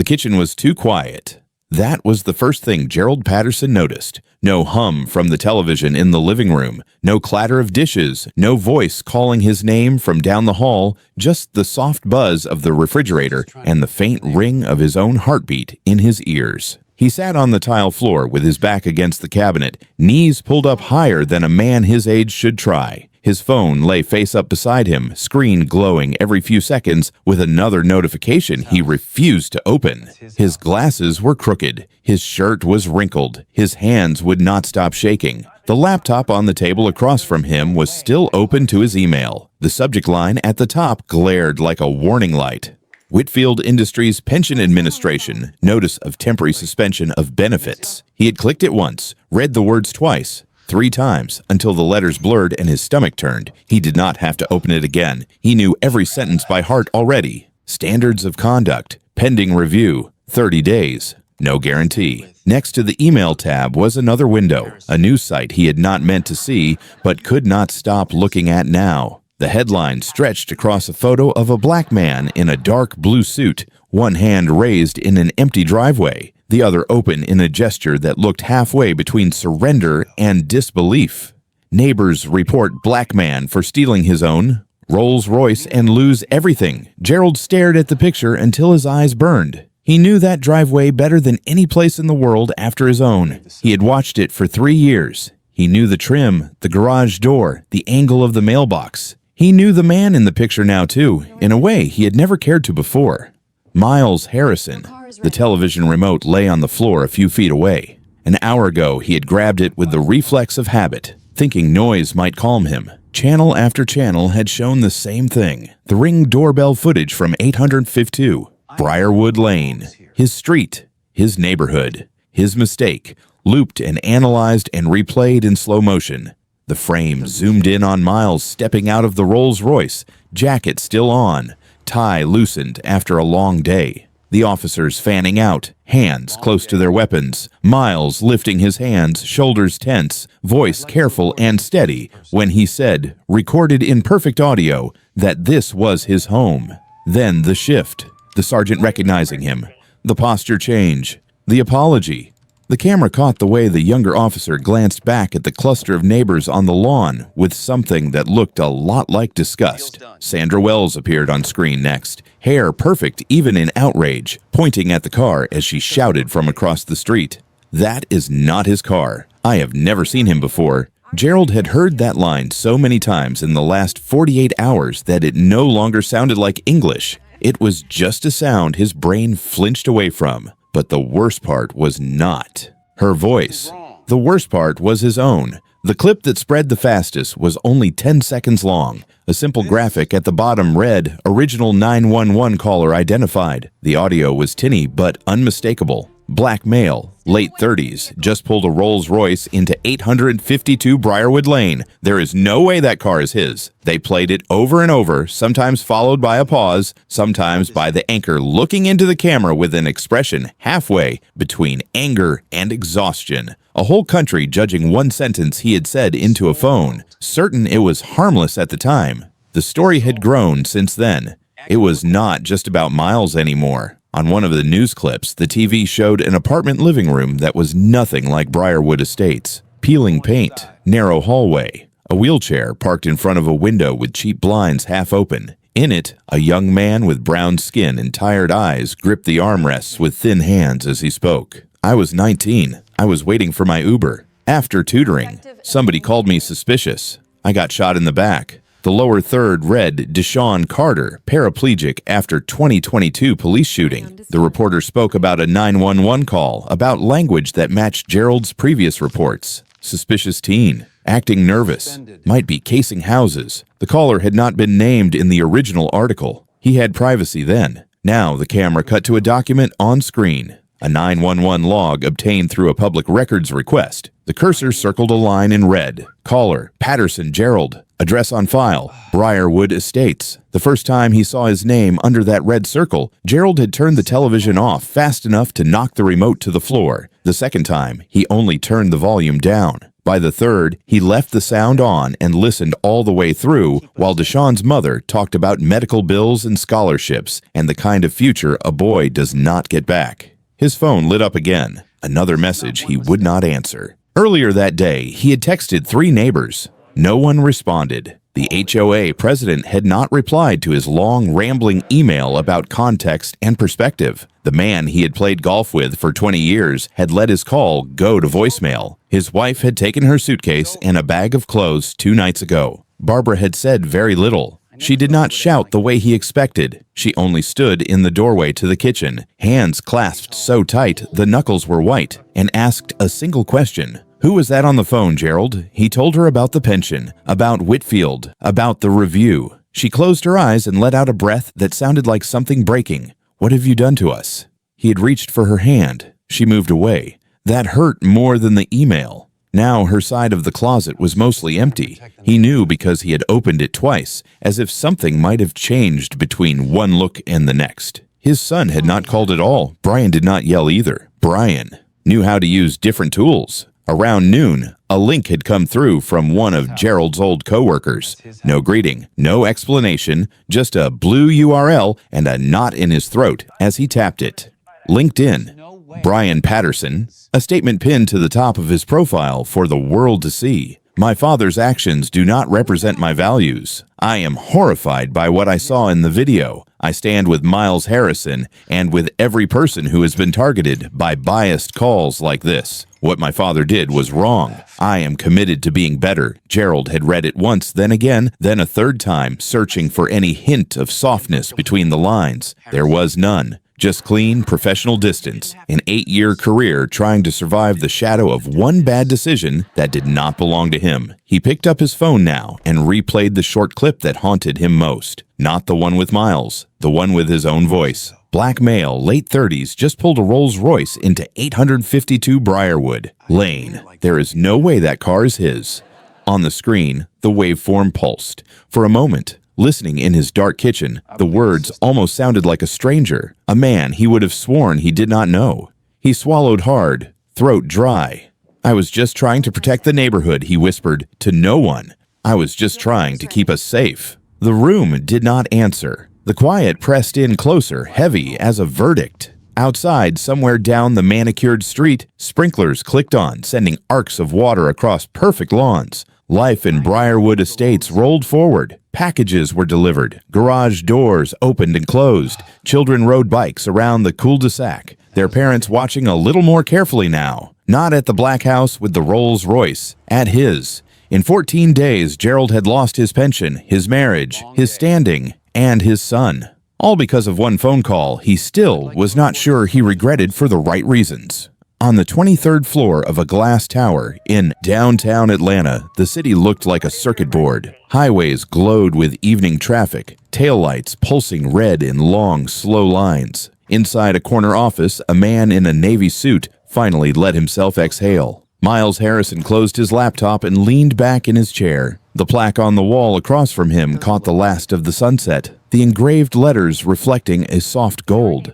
The kitchen was too quiet. That was the first thing Gerald Patterson noticed. No hum from the television in the living room, no clatter of dishes, no voice calling his name from down the hall, just the soft buzz of the refrigerator and the faint ring of his own heartbeat in his ears. He sat on the tile floor with his back against the cabinet, knees pulled up higher than a man his age should try. His phone lay face up beside him, screen glowing every few seconds with another notification he refused to open. His glasses were crooked. His shirt was wrinkled. His hands would not stop shaking. The laptop on the table across from him was still open to his email. The subject line at the top glared like a warning light. Whitfield Industries Pension Administration, notice of temporary suspension of benefits. He had clicked it once, read the words twice, 3 times, until the letters blurred and his stomach turned. He did not have to open it again. He knew every sentence by heart already. Standards of conduct, pending review, 30 days, no guarantee. Next to the email tab was another window, a news site he had not meant to see, but could not stop looking at now. The headline stretched across a photo of a black man in a dark blue suit, one hand raised in an empty driveway, the other open in a gesture that looked halfway between surrender and disbelief. Neighbors report black man for stealing his own Rolls-Royce and lose everything. Gerald stared at the picture until his eyes burned. He knew that driveway better than any place in the world after his own. He had watched it for 3 years. He knew the trim, the garage door, the angle of the mailbox. He knew the man in the picture now, too, in a way he had never cared to before. Miles Harrison. The television remote lay on the floor a few feet away. An hour ago, he had grabbed it with the reflex of habit, thinking noise might calm him. Channel after channel had shown the same thing. The Ring doorbell footage from 852. Briarwood Lane. His street. His neighborhood. His mistake. Looped and analyzed and replayed in slow motion. The frame zoomed in on Miles stepping out of the Rolls-Royce, jacket still on, tie loosened after a long day. The officers fanning out, hands close to their weapons, Miles lifting his hands, shoulders tense, voice careful and steady when he said, recorded in perfect audio, that this was his home. Then the shift, the sergeant recognizing him, the posture change, the apology. The camera caught the way the younger officer glanced back at the cluster of neighbors on the lawn with something that looked a lot like disgust. Sandra Wells appeared on screen next, hair perfect even in outrage, pointing at the car as she shouted from across the street. That is not his car. I have never seen him before. Gerald had heard that line so many times in the last 48 hours that it no longer sounded like English. It was just a sound his brain flinched away from. But the worst part was not her voice. The worst part was his own. The clip that spread the fastest was only 10 seconds long. A simple graphic at the bottom read, "Original 911 caller identified." The audio was tinny but unmistakable. Black male, late 30s, just pulled a Rolls-Royce into 852 Briarwood Lane. There is no way that car is his. They played it over and over, sometimes followed by a pause, sometimes by the anchor looking into the camera with an expression halfway between anger and exhaustion. A whole country judging one sentence he had said into a phone, certain it was harmless at the time. The story had grown since then. It was not just about Miles anymore. On one of the news clips, the TV showed an apartment living room that was nothing like Briarwood Estates. Peeling paint, narrow hallway, a wheelchair parked in front of a window with cheap blinds half open. In it, a young man with brown skin and tired eyes gripped the armrests with thin hands as he spoke. I was 19. I was waiting for my Uber. After tutoring, somebody called me suspicious. I got shot in the back. The lower third read Deshaun Carter, paraplegic after 2022 police shooting. The reporter spoke about a 911 call, about language that matched Gerald's previous reports. Suspicious teen, acting nervous, might be casing houses. The caller had not been named in the original article. He had privacy then. Now the camera cut to a document on screen. A 911 log obtained through a public records request. The cursor circled a line in red. Caller, Patterson Gerald. Address on file, Briarwood Estates. The first time he saw his name under that red circle, Gerald had turned the television off fast enough to knock the remote to the floor. The second time, he only turned the volume down. By the third, he left the sound on and listened all the way through while Deshaun's mother talked about medical bills and scholarships and the kind of future a boy does not get back. His phone lit up again. Another message he would not answer. Earlier that day, he had texted 3 neighbors. No one responded. The HOA president had not replied to his long, rambling email about context and perspective. The man he had played golf with for 20 years had let his call go to voicemail. His wife had taken her suitcase and a bag of clothes 2 nights ago. Barbara had said very little. She did not shout the way he expected. She only stood in the doorway to the kitchen, hands clasped so tight the knuckles were white, and asked a single question. "Who was that on the phone, Gerald?" He told her about the pension, about Whitfield, about the review. She closed her eyes and let out a breath that sounded like something breaking. "What have you done to us?" He had reached for her hand. She moved away. That hurt more than the email. Now her side of the closet was mostly empty. He knew because he had opened it twice, as if something might have changed between one look and the next. His son had not called at all. Brian did not yell either. Brian knew how to use different tools. Around noon, a link had come through from one of Gerald's old coworkers. No greeting, no explanation, just a blue URL and a knot in his throat as he tapped it. LinkedIn. Brian Patterson. A statement pinned to the top of his profile for the world to see. "My father's actions do not represent my values. I am horrified by what I saw in the video. I stand with Miles Harrison and with every person who has been targeted by biased calls like this. What my father did was wrong. I am committed to being better." Gerald had read it once, then again, then a third time, searching for any hint of softness between the lines. There was none. Just clean, professional distance. An 8-year career trying to survive the shadow of one bad decision that did not belong to him. He picked up his phone now and replayed the short clip that haunted him most. Not the one with Miles, the one with his own voice. Black male, late 30s, just pulled a Rolls-Royce into 852 Briarwood Lane. There is no way that car is his. On the screen, the waveform pulsed. For a moment, listening in his dark kitchen, the words almost sounded like a stranger, a man he would have sworn he did not know. He swallowed hard, throat dry. "I was just trying to protect the neighborhood," he whispered, to no one. "I was just trying to keep us safe." The room did not answer. The quiet pressed in closer, heavy as a verdict. Outside, somewhere down the manicured street, sprinklers clicked on, sending arcs of water across perfect lawns. Life in Briarwood Estates rolled forward. Packages were delivered. Garage doors opened and closed. Children rode bikes around the cul-de-sac, their parents watching a little more carefully now. Not at the black house with the Rolls-Royce, at his. In 14 days, Gerald had lost his pension, his marriage, his standing, and his son. All because of one phone call he still was not sure he regretted for the right reasons. On the 23rd floor of a glass tower in downtown Atlanta, the city looked like a circuit board. Highways glowed with evening traffic, taillights pulsing red in long, slow lines. Inside a corner office, a man in a navy suit finally let himself exhale. Miles Harrison closed his laptop and leaned back in his chair. The plaque on the wall across from him caught the last of the sunset, the engraved letters reflecting a soft gold.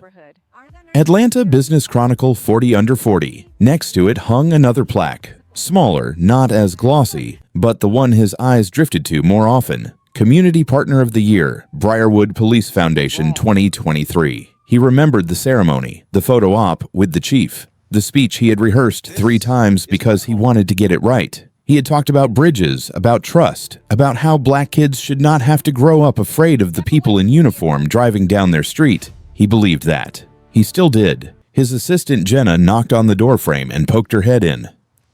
Atlanta Business Chronicle 40 Under 40. Next to it hung another plaque. Smaller, not as glossy, but the one his eyes drifted to more often. Community Partner of the Year, Briarwood Police Foundation 2023. He remembered the ceremony, the photo op with the chief, the speech he had rehearsed 3 times because he wanted to get it right. He had talked about bridges, about trust, about how black kids should not have to grow up afraid of the people in uniform driving down their street. He believed that. He still did. His assistant Jenna knocked on the doorframe and poked her head in.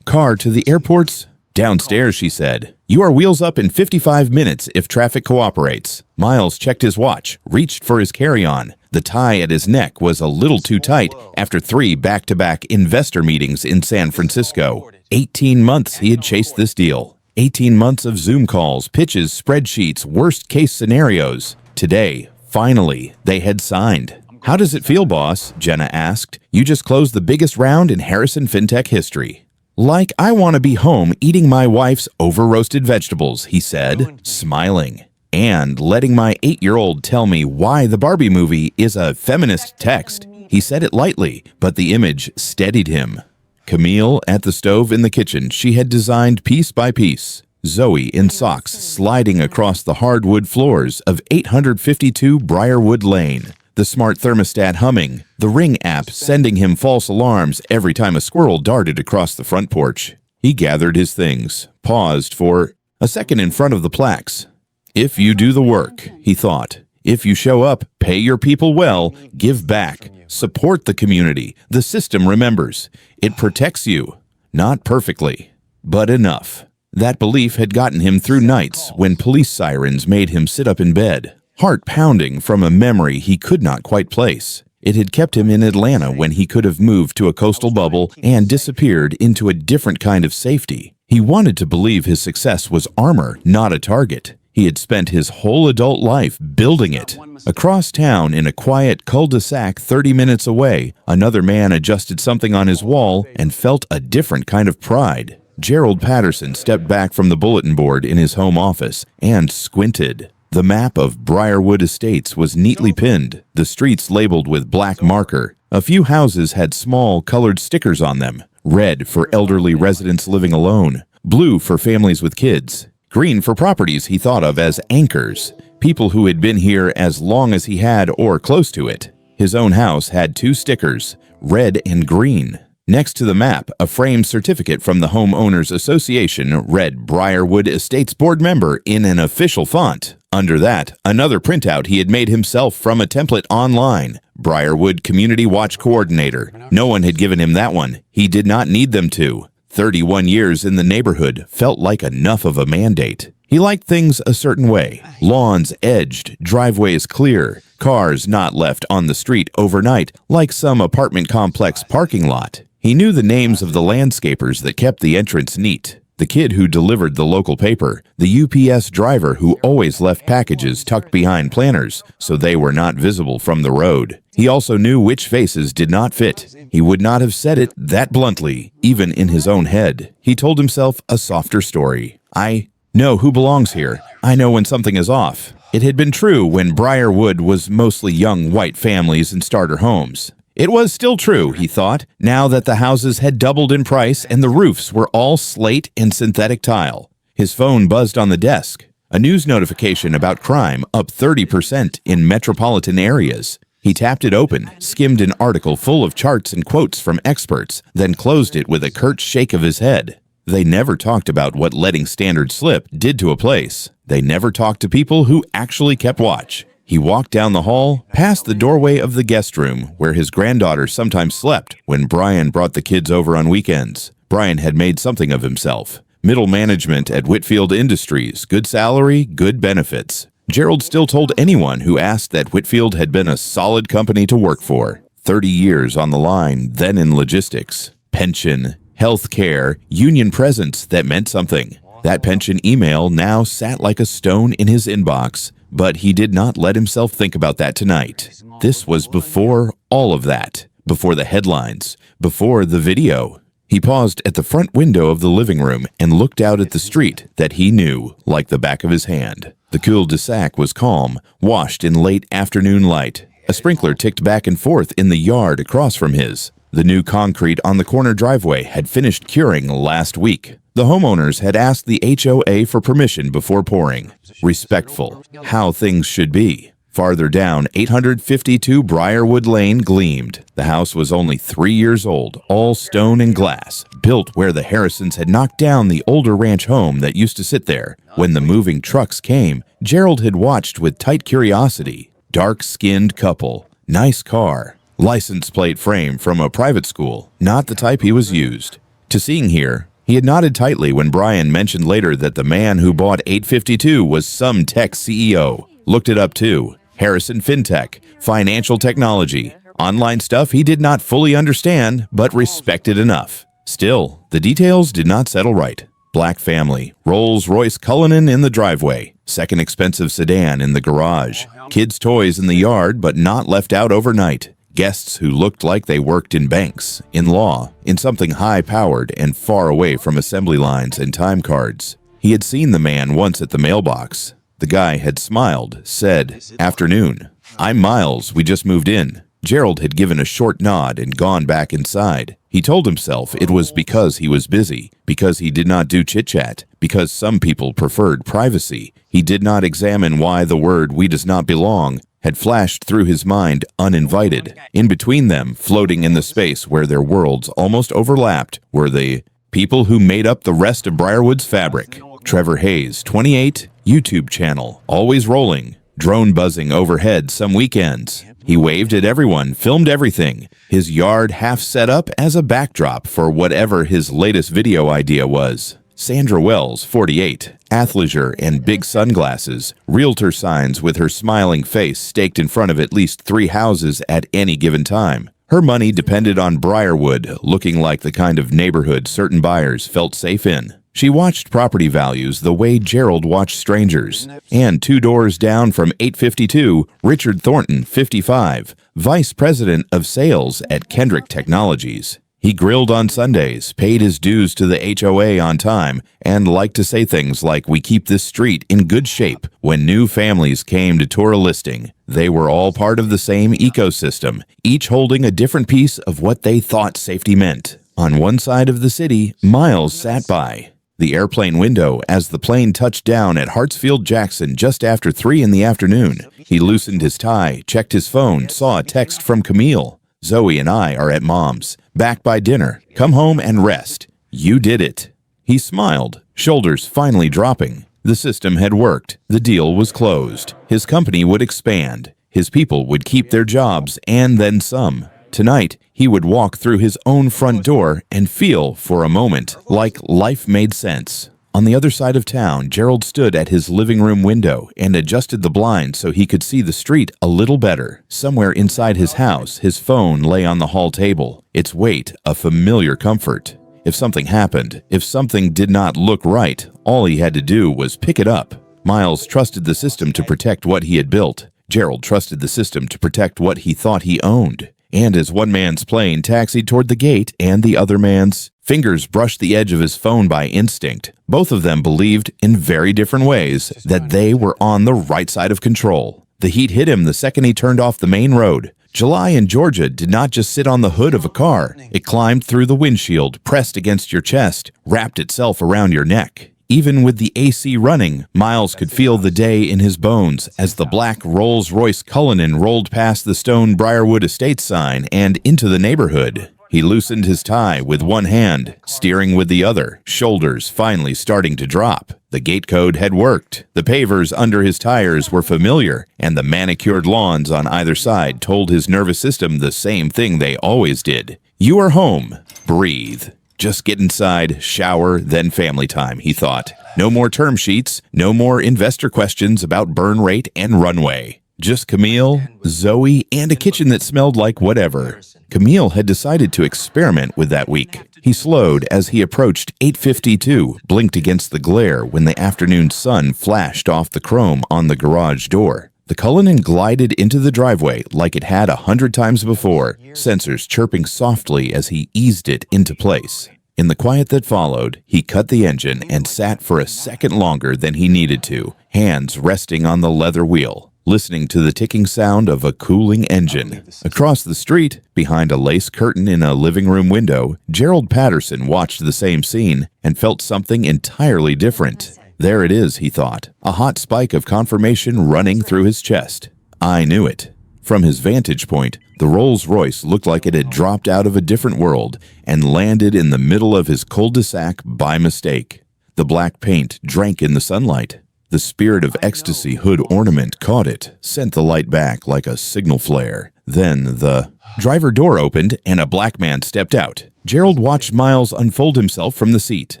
"Car to the airport's?" "Downstairs," she said. "You are wheels up in 55 minutes if traffic cooperates." Miles checked his watch, reached for his carry-on. The tie at his neck was a little too tight after 3 back-to-back investor meetings in San Francisco. 18 months he had chased this deal. 18 months of Zoom calls, pitches, spreadsheets, worst-case scenarios. Today, finally, they had signed. "How does it feel, boss?" Jenna asked. "You just closed the biggest round in Harrison FinTech history." "Like I want to be home eating my wife's over-roasted vegetables," he said, smiling. "And letting my 8-year-old tell me why the Barbie movie is a feminist text." He said it lightly, but the image steadied him. Camille at the stove in the kitchen she had designed piece by piece. Zoe in socks sliding across the hardwood floors of 852 Briarwood Lane. The smart thermostat humming, the Ring app sending him false alarms every time a squirrel darted across the front porch. He gathered his things, paused for a second in front of the plaques. If you do the work, he thought. If you show up, pay your people well, give back, support the community, the system remembers. It protects you. Not perfectly, but enough. That belief had gotten him through nights when police sirens made him sit up in bed, heart pounding from a memory he could not quite place. It had kept him in Atlanta when he could have moved to a coastal bubble and disappeared into a different kind of safety. He wanted to believe his success was armor, not a target. He had spent his whole adult life building it. Across town, in a quiet cul-de-sac 30 minutes away, another man adjusted something on his wall and felt a different kind of pride. Gerald Patterson stepped back from the bulletin board in his home office and squinted. The map of Briarwood Estates was neatly pinned, the streets labeled with black marker. A few houses had small, colored stickers on them. Red for elderly residents living alone, blue for families with kids, green for properties he thought of as anchors, people who had been here as long as he had or close to it. His own house had 2 stickers, red and green. Next to the map, a framed certificate from the Homeowners Association read Briarwood Estates Board Member in an official font. Under that, another printout he had made himself from a template online. Briarwood Community Watch Coordinator. No one had given him that one. He did not need them to. 31 years in the neighborhood felt like enough of a mandate. He liked things a certain way. Lawns edged, driveways clear, cars not left on the street overnight like some apartment complex parking lot. He knew the names of the landscapers that kept the entrance neat. The kid who delivered the local paper, the UPS driver who always left packages tucked behind planters so they were not visible from the road. He also knew which faces did not fit. He would not have said it that bluntly, even in his own head. He told himself a softer story. I know who belongs here. I know when something is off. It had been true when Briarwood was mostly young white families and starter homes. It was still true, he thought, now that the houses had doubled in price and the roofs were all slate and synthetic tile. His phone buzzed on the desk. A news notification about crime up 30% in metropolitan areas. He tapped it open, skimmed an article full of charts and quotes from experts, then closed it with a curt shake of his head. They never talked about what letting standards slip did to a place. They never talked to people who actually kept watch. He walked down the hall, past the doorway of the guest room, where his granddaughter sometimes slept when Brian brought the kids over on weekends. Brian had made something of himself. Middle management at Whitfield Industries, good salary, good benefits. Gerald still told anyone who asked that Whitfield had been a solid company to work for. 30 years on the line, then in logistics. Pension, health care, union presence that meant something. That pension email now sat like a stone in his inbox. But he did not let himself think about that tonight. This was before all of that, before the headlines, before the video. He paused at the front window of the living room and looked out at the street that he knew like the back of his hand. The cul-de-sac was calm, washed in late afternoon light. A sprinkler ticked back and forth in the yard across from his. The new concrete on the corner driveway had finished curing last week. The homeowners had asked the HOA for permission before pouring. Respectful, how things should be. Farther down, 852 Briarwood Lane gleamed. The house was only 3 years old, all stone and glass, built where the Harrisons had knocked down the older ranch home that used to sit there. When the moving trucks came, Gerald had watched with tight curiosity. Dark-skinned couple, nice car, license plate frame from a private school, not the type he was used to seeing here. He had nodded tightly when Brian mentioned later that the man who bought 852 was some tech CEO. Looked it up too. Harrison FinTech, financial technology, online stuff he did not fully understand, but respected enough. Still, the details did not settle right. Black family, Rolls-Royce Cullinan in the driveway, second expensive sedan in the garage, kids' toys in the yard but not left out overnight. Guests who looked like they worked in banks, in law, in something high-powered and far away from assembly lines and time cards. He had seen the man once at the mailbox. The guy had smiled, said, "Afternoon. I'm Miles, we just moved in." Gerald had given a short nod and gone back inside. He told himself it was because he was busy, because he did not do chit-chat, because some people preferred privacy. He did not examine why the word "we does not belong" had flashed through his mind uninvited. In between them, floating in the space where their worlds almost overlapped, were the people who made up the rest of Briarwood's fabric. Trevor Hayes, 28, YouTube channel, always rolling, drone buzzing overhead some weekends. He waved at everyone, filmed everything, his yard half set up as a backdrop for whatever his latest video idea was. Sandra Wells, 48, athleisure and big sunglasses, realtor signs with her smiling face staked in front of at least 3 houses at any given time. Her money depended on Briarwood, looking like the kind of neighborhood certain buyers felt safe in. She watched property values the way Gerald watched strangers. And 2 doors down from 852, Richard Thornton, 55, Vice President of Sales at Kendrick Technologies. He grilled on Sundays, paid his dues to the HOA on time, and liked to say things like, "We keep this street in good shape." When new families came to tour a listing, they were all part of the same ecosystem, each holding a different piece of what they thought safety meant. On one side of the city, Miles sat by the airplane window as the plane touched down at Hartsfield-Jackson just after 3 in the afternoon. He loosened his tie, checked his phone, saw a text from Camille. "Zoe and I are at Mom's. Back by dinner. Come home and rest. You did it." He smiled, shoulders finally dropping. The system had worked. The deal was closed. His company would expand. His people would keep their jobs and then some. Tonight, he would walk through his own front door and feel, for a moment, like life made sense. On the other side of town, Gerald stood at his living room window and adjusted the blinds so he could see the street a little better. Somewhere inside his house, his phone lay on the hall table, its weight a familiar comfort. If something happened, if something did not look right, all he had to do was pick it up. Miles trusted the system to protect what he had built. Gerald trusted the system to protect what he thought he owned. And as one man's plane taxied toward the gate and the other man's fingers brushed the edge of his phone by instinct, both of them believed in very different ways that they were on the right side of control. The heat hit him the second he turned off the main road. July in Georgia did not just sit on the hood of a car. It climbed through the windshield, pressed against your chest, wrapped itself around your neck. Even with the AC running, Miles could feel the day in his bones as the black Rolls-Royce Cullinan rolled past the stone Briarwood Estate sign and into the neighborhood. He loosened his tie with one hand, steering with the other, shoulders finally starting to drop. The gate code had worked. The pavers under his tires were familiar, and the manicured lawns on either side told his nervous system the same thing they always did. "You are home. Breathe. Just get inside, shower, then family time," he thought. No more term sheets, no more investor questions about burn rate and runway. Just Camille, Zoe, and a kitchen that smelled like whatever. Camille had decided to experiment with that week. He slowed as he approached 852, blinked against the glare when the afternoon sun flashed off the chrome on the garage door. The Cullinan glided into the driveway like it had 100 times before, sensors chirping softly as he eased it into place. In the quiet that followed, he cut the engine and sat for a second longer than he needed to, hands resting on the leather wheel, listening to the ticking sound of a cooling engine. Across the street, behind a lace curtain in a living room window, Gerald Patterson watched the same scene and felt something entirely different. There it is, he thought, a hot spike of confirmation running through his chest. I knew it. From his vantage point, the Rolls-Royce looked like it had dropped out of a different world and landed in the middle of his cul-de-sac by mistake. The black paint drank in the sunlight. The spirit of ecstasy hood ornament caught it, sent the light back like a signal flare. Then the driver door opened and a black man stepped out. Gerald watched Miles unfold himself from the seat.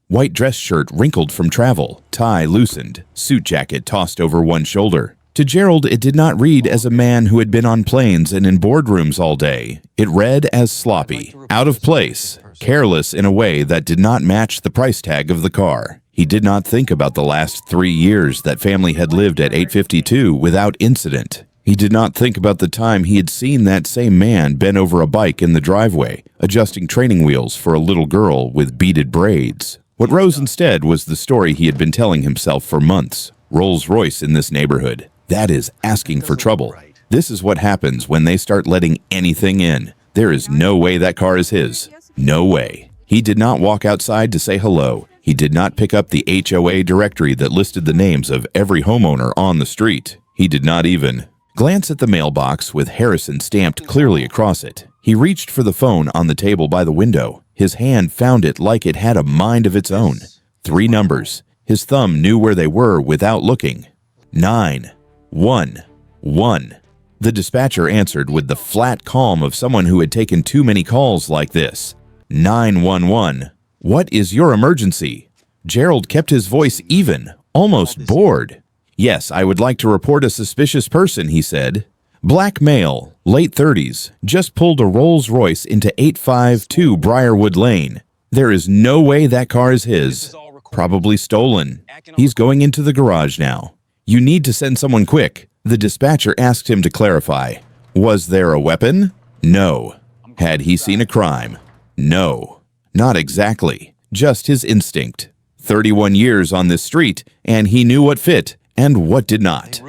White dress shirt wrinkled from travel, tie loosened, suit jacket tossed over one shoulder. To Gerald, it did not read as a man who had been on planes and in boardrooms all day. It read as sloppy, out of place, careless in a way that did not match the price tag of the car. He did not think about the last 3 years that family had lived at 852 without incident. He did not think about the time he had seen that same man bent over a bike in the driveway, adjusting training wheels for a little girl with beaded braids. What rose instead was the story he had been telling himself for months. Rolls-Royce in this neighborhood. That is asking for trouble. This is what happens when they start letting anything in. There is no way that car is his. No way. He did not walk outside to say hello. He did not pick up the HOA directory that listed the names of every homeowner on the street. He did not even glance at the mailbox with Harrison stamped clearly across it. He reached for the phone on the table by the window. His hand found it like it had a mind of its own. 3 numbers. His thumb knew where they were without looking. 911. The dispatcher answered with the flat calm of someone who had taken too many calls like this. 911. What is your emergency? Gerald kept his voice even, almost bored. Yes, I would like to report a suspicious person, he said. Black male, late 30s, just pulled a Rolls-Royce into 852 Briarwood Lane. There is no way that car is his. Probably stolen. He's going into the garage now. You need to send someone quick. The dispatcher asked him to clarify. Was there a weapon? No. Had he seen a crime? No. Not exactly. Just his instinct. 31 years on this street, and he knew what fit and what did not.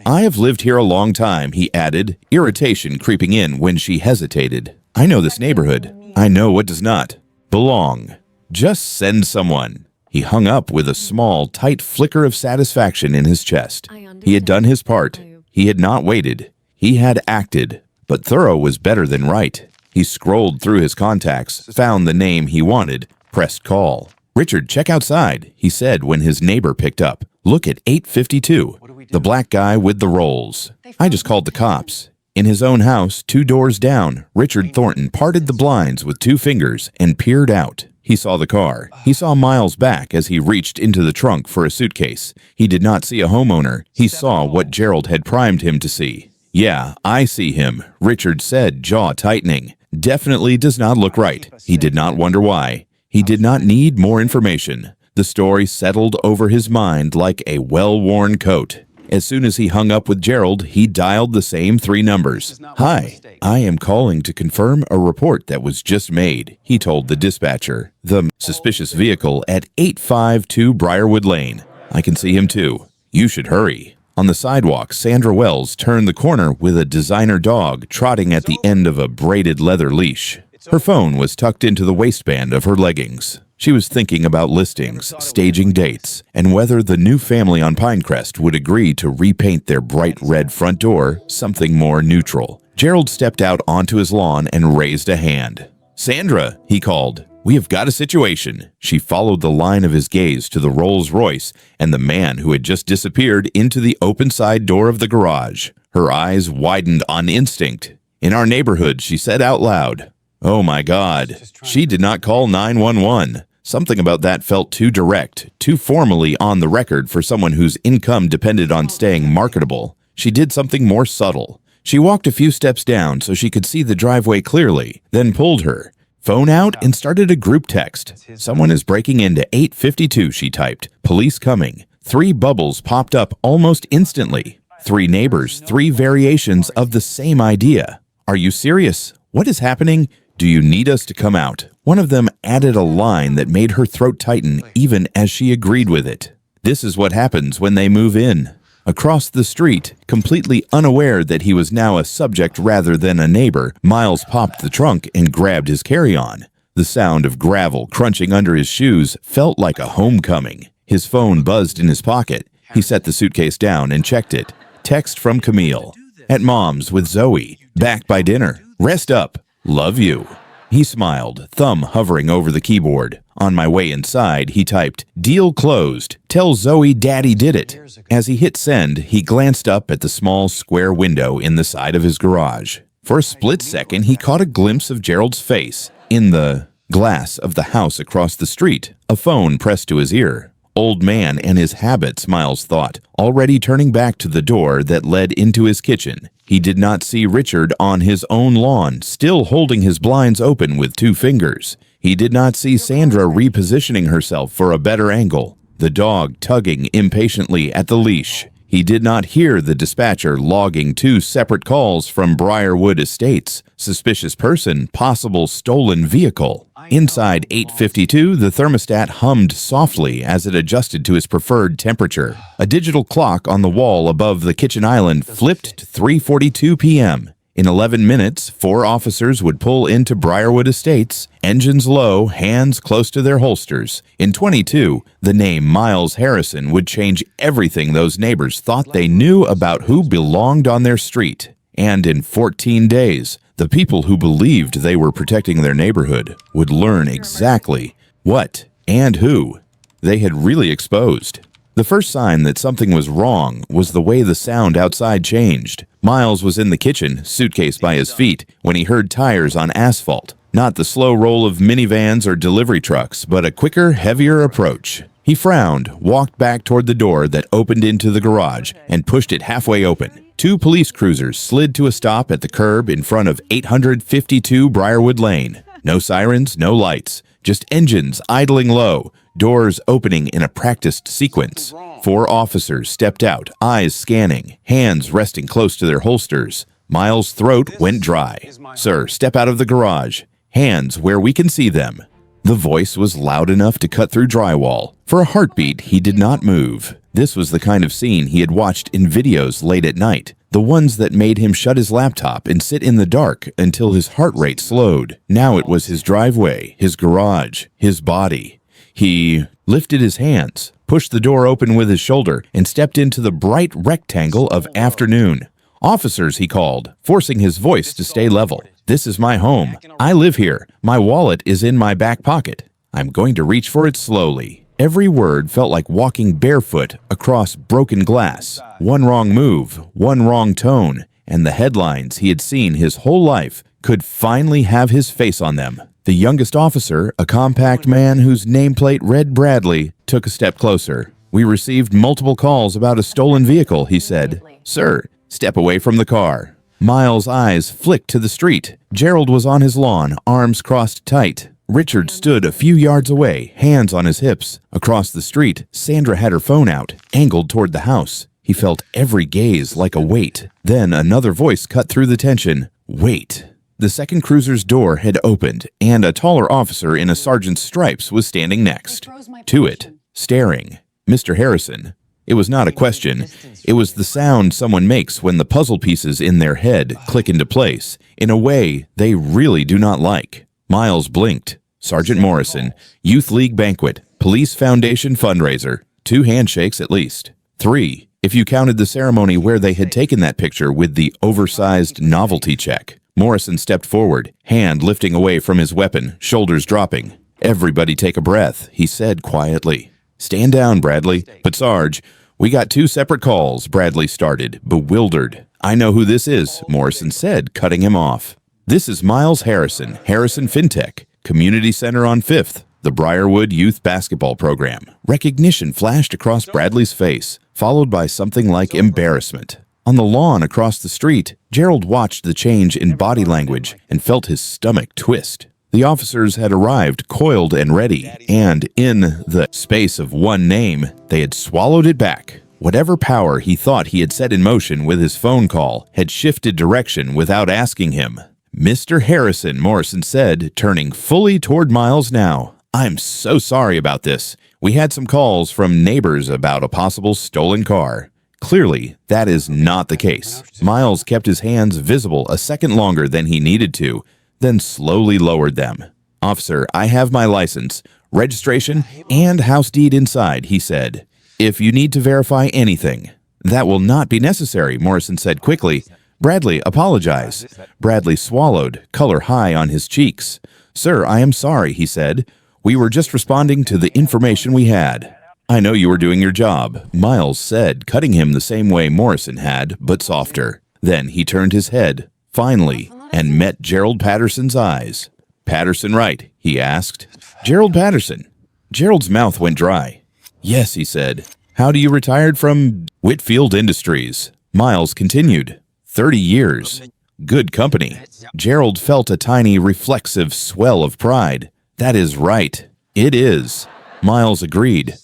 I have lived here a long time, he added, irritation creeping in when she hesitated. I know this neighborhood. I know what does not belong. Just send someone. He hung up with a small, tight flicker of satisfaction in his chest. He had done his part. He had not waited. He had acted. But thorough was better than right. He scrolled through his contacts, found the name he wanted, pressed call. Richard, check outside, he said when his neighbor picked up. Look at 852. The black guy with the rolls. I just called the cops. In his own house, 2 doors down, Richard Thornton parted the blinds with 2 fingers and peered out. He saw the car. He saw Miles back as he reached into the trunk for a suitcase. He did not see a homeowner. He saw what Gerald had primed him to see. Yeah, I see him, Richard said, jaw tightening. Definitely does not look right. He did not wonder why. He did not need more information. The story settled over his mind like a well-worn coat. As soon as he hung up with Gerald, he dialed the same 3 numbers. Hi, I am calling to confirm a report that was just made, he told the dispatcher. The suspicious vehicle at 852 Briarwood Lane. I can see him too. You should hurry. On the sidewalk, Sandra Wells turned the corner with a designer dog trotting at the end of a braided leather leash. Her phone was tucked into the waistband of her leggings. She was thinking about listings, staging dates, and whether the new family on Pinecrest would agree to repaint their bright red front door something more neutral. Gerald stepped out onto his lawn and raised a hand. Sandra, he called. We have got a situation. She followed the line of his gaze to the Rolls-Royce and the man who had just disappeared into the open side door of the garage. Her eyes widened on instinct. In our neighborhood, she said out loud. Oh my God. She did not call 911. Something about that felt too direct, too formally on the record for someone whose income depended on staying marketable. She did something more subtle. She walked a few steps down so she could see the driveway clearly, then pulled her phone out and started a group text. Someone is breaking into 852, she typed. Police coming. 3 bubbles popped up almost instantly. 3 neighbors, 3 variations of the same idea. Are you serious? What is happening? Do you need us to come out? One of them added a line that made her throat tighten even as she agreed with it. This is what happens when they move in. Across the street, completely unaware that he was now a subject rather than a neighbor, Miles popped the trunk and grabbed his carry-on. The sound of gravel crunching under his shoes felt like a homecoming. His phone buzzed in his pocket. He set the suitcase down and checked it. Text from Camille. At Mom's with Zoe. Back by dinner. Rest up. Love you. He smiled, thumb hovering over the keyboard. On my way inside, he typed, Deal closed. Tell Zoe Daddy did it. As he hit send, he glanced up at the small square window in the side of his garage. For a split second, he caught a glimpse of Gerald's face in the glass of the house across the street, a phone pressed to his ear. Old man and his habits, Miles thought, already turning back to the door that led into his kitchen. He did not see Richard on his own lawn, still holding his blinds open with 2 fingers. He did not see Sandra repositioning herself for a better angle, the dog tugging impatiently at the leash. He did not hear the dispatcher logging 2 separate calls from Briarwood Estates. Suspicious person, possible stolen vehicle. Inside 852, the thermostat hummed softly as it adjusted to his preferred temperature. A digital clock on the wall above the kitchen island flipped to 3:42 p.m. In 11 minutes, 4 officers would pull into Briarwood Estates, engines low, hands close to their holsters. In 22, the name Miles Harrison would change everything those neighbors thought they knew about who belonged on their street. And in 14 days, the people who believed they were protecting their neighborhood would learn exactly what and who they had really exposed. The first sign that something was wrong was the way the sound outside changed. Miles was in the kitchen, suitcase by his feet, when he heard tires on asphalt. Not the slow roll of minivans or delivery trucks, but a quicker, heavier approach. He frowned, walked back toward the door that opened into the garage, and pushed it halfway open. 2 police cruisers slid to a stop at the curb in front of 852 Briarwood Lane. No sirens, no lights, just engines idling low, doors opening in a practiced sequence. 4 officers stepped out, eyes scanning, hands resting close to their holsters. Miles' throat went dry. "Sir, step out of the garage. Hands where we can see them." The voice was loud enough to cut through drywall. For a heartbeat, he did not move. This was the kind of scene he had watched in videos late at night, the ones that made him shut his laptop and sit in the dark until his heart rate slowed. Now it was his driveway, his garage, his body. He lifted his hands, pushed the door open with his shoulder, and stepped into the bright rectangle of afternoon. "Officers," he called, forcing his voice to stay level. "This is my home. I live here. My wallet is in my back pocket. I'm going to reach for it slowly." Every word felt like walking barefoot across broken glass. One wrong move, one wrong tone, and the headlines he had seen his whole life could finally have his face on them. The youngest officer, a compact man whose nameplate read Bradley, took a step closer. "We received multiple calls about a stolen vehicle," he said. "Sir, step away from the car." Miles' eyes flicked to the street. Gerald was on his lawn, arms crossed tight. Richard stood a few yards away, hands on his hips. Across the street, Sandra had her phone out, angled toward the house. He felt every gaze like a weight. Then another voice cut through the tension. "Wait." The second cruiser's door had opened, and a taller officer in a sergeant's stripes was standing next to it, staring. "Mr. Harrison." It was not a question. It was the sound someone makes when the puzzle pieces in their head click into place, in a way they really do not like. Miles blinked. Sergeant Morrison, Youth League banquet, Police Foundation fundraiser, 2 handshakes at least. 3, if you counted the ceremony where they had taken that picture with the oversized novelty check. Morrison stepped forward, hand lifting away from his weapon, shoulders dropping. "Everybody take a breath," he said quietly. "Stand down, Bradley." "But Sarge, we got 2 separate calls," Bradley started, bewildered. "I know who this is," Morrison said, cutting him off. "This is Miles Harrison, Harrison FinTech, Community Center on 5th, the Briarwood Youth Basketball Program." Recognition flashed across Bradley's face, followed by something like embarrassment. On the lawn across the street, Gerald watched the change in body language and felt his stomach twist. The officers had arrived coiled and ready, and in the space of one name, they had swallowed it back. Whatever power he thought he had set in motion with his phone call had shifted direction without asking him. "Mr. Harrison," Morrison said, turning fully toward Miles now. "I'm so sorry about this. We had some calls from neighbors about a possible stolen car." Clearly, that is not the case. Miles kept his hands visible a second longer than he needed to, then slowly lowered them. "Officer, I have my license, registration, and house deed inside," he said. "If you need to verify anything." "That will not be necessary," Morrison said quickly. "Bradley, apologize." Bradley swallowed, color high on his cheeks. "Sir, I am sorry," he said. "We were just responding to the information we had." "I know you were doing your job," Miles said, cutting him the same way Morrison had, but softer. Then he turned his head, finally, and met Gerald Patterson's eyes. "Patterson, right?" he asked. "Gerald Patterson." Gerald's mouth went dry. "Yes," he said. "How do you retired from Whitfield Industries?" Miles continued. 30 years. Good company." Gerald felt a tiny reflexive swell of pride. "That is right. It is." Miles agreed.